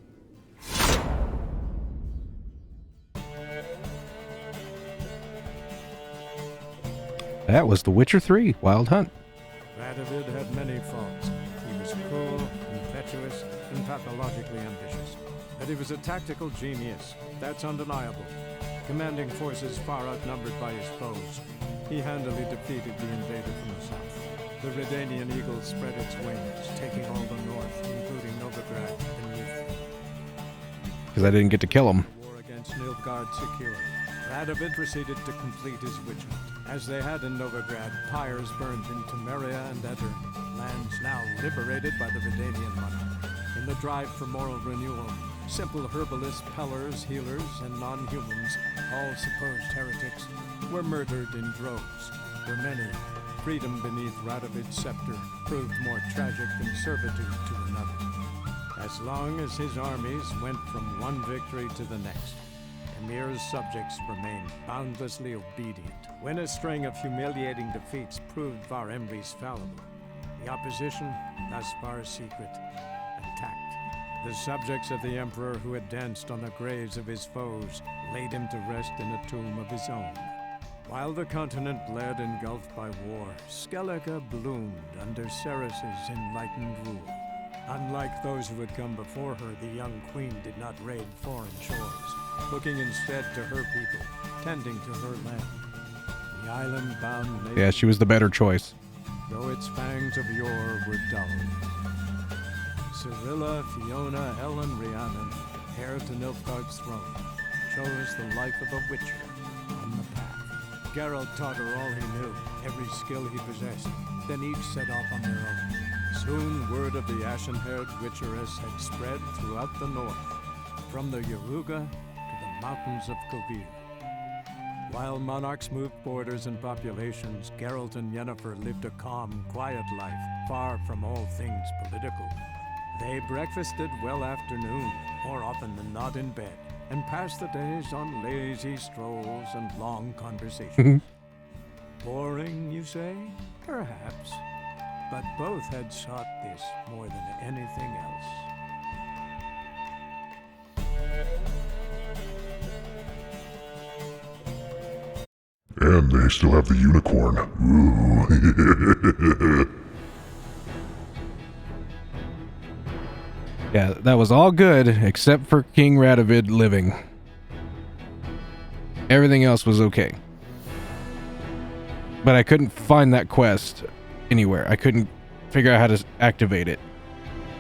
That was The Witcher 3, Wild Hunt. Radovid had many faults. He was cruel, impetuous, and pathologically ambitious. But he was a tactical genius. That's undeniable. Commanding forces far outnumbered by his foes, he handily defeated the invader from the south. The Redanian eagle spread its wings, taking all the north, including Novigrad and Yith. Because I didn't get to kill him. War against Nilfgaard secured. Radovid proceeded to complete his witch hunt. As they had in Novigrad, pyres burned in Temeria and Aedirn, lands now liberated by the Redanian monarch. In the drive for moral renewal, simple herbalists, pellers, healers, and non-humans, all supposed heretics, were murdered in droves. For many, freedom beneath Radovid's scepter proved more tragic than servitude to another. As long as his armies went from one victory to the next, Emir's subjects remained boundlessly obedient. When a string of humiliating defeats proved Var Emreis fallible, the opposition, thus far secret, attacked. The subjects of the Emperor who had danced on the graves of his foes laid him to rest in a tomb of his own. While the continent bled engulfed by war, Skellige bloomed under Ceres's enlightened rule. Unlike those who had come before her, the young queen did not raid foreign shores, looking instead to her people, tending to her land. The island-bound nation, Yeah, she was the better choice. though its fangs of yore were dull. Cirilla, Fiona, Ellen, Rhiannon, heir to Nilfgaard's throne, chose the life of a witcher on the path. Geralt taught her all he knew, every skill he possessed. Then each set off on their own. Soon word of the ashen-haired witcheress had spread throughout the north, from the Yaruga to the mountains of Kovir. While monarchs moved borders and populations, Geralt and Yennefer lived a calm, quiet life, far from all things political. They breakfasted well after noon, more often than not in bed, and passed the days on lazy strolls and long conversations. Boring, you say? Perhaps. But both had sought this more than anything else. And they still have the unicorn. Ooh. Yeah, that was all good except for King Radovid living. Everything else was okay. But I couldn't find that quest anywhere. I couldn't figure out how to activate it.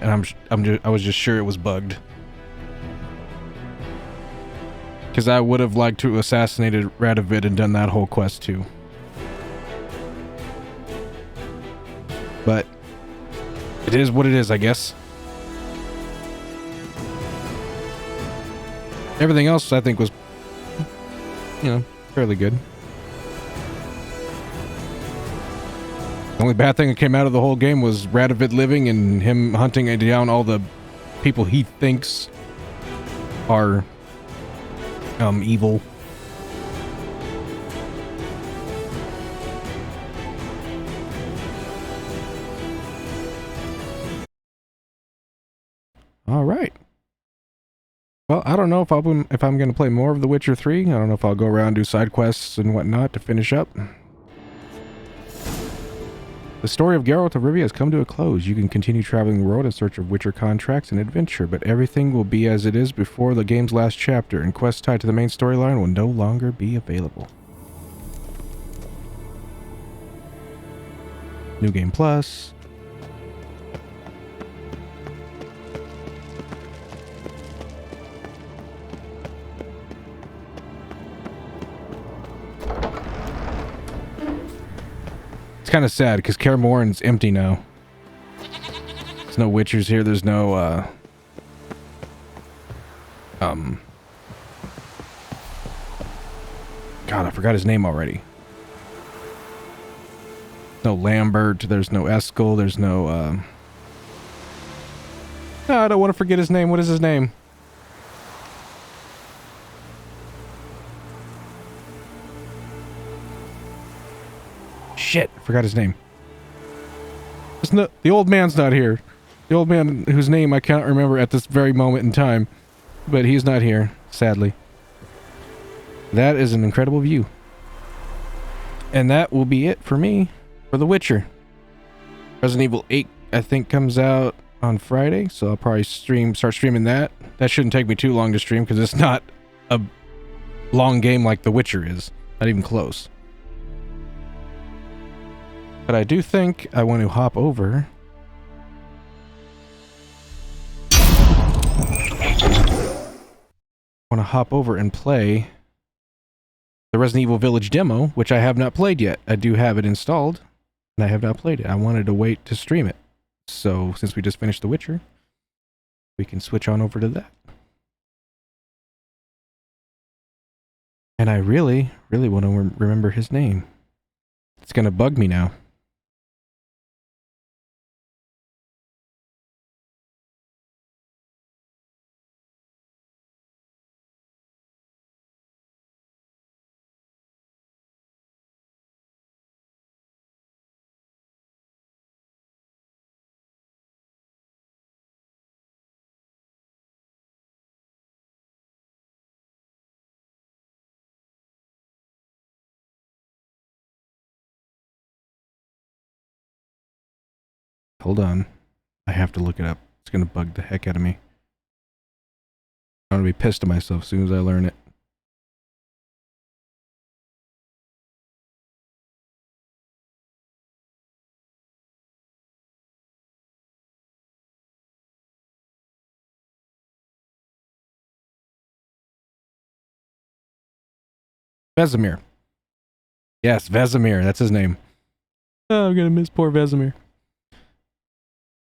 And I was just sure it was bugged. Because I would have liked to have assassinated Radovid and done that whole quest too. But it is what it is, I guess. Everything else I think was, fairly good. The only bad thing that came out of the whole game was Radovid living and him hunting down all the people he thinks are evil. All right. Well, I don't know if I'm going to play more of The Witcher 3. I don't know if I'll go around do side quests and whatnot to finish up. The story of Geralt of Rivia has come to a close. You can continue traveling the world in search of Witcher contracts and adventure, but everything will be as it is before the game's last chapter, and quests tied to the main storyline will no longer be available. New Game Plus. It's kind of sad because Kaer Morhen's empty now. There's no Witchers here. There's no God, I forgot his name already. No Lambert. There's no Eskel. There's no I don't want to forget his name. What is his name? Shit, forgot his name. The old man's not here. The old man whose name I can't remember at this very moment in time. But he's not here, sadly. That is an incredible view. And that will be it for me for The Witcher. Resident Evil 8, I think, comes out on Friday, so I'll probably start streaming that. That shouldn't take me too long to stream because it's not a long game like The Witcher is. Not even close. But I do think I want to hop over. And play the Resident Evil Village demo, which I have not played yet. I do have it installed, and I have not played it. I wanted to wait to stream it. So, since we just finished The Witcher, we can switch on over to that. And I really, really want to remember his name. It's going to bug me now. Hold on. I have to look it up. It's going to bug the heck out of me. I'm going to be pissed at myself as soon as I learn it. Vesemir. Yes, Vesemir. That's his name. Oh, I'm going to miss poor Vesemir.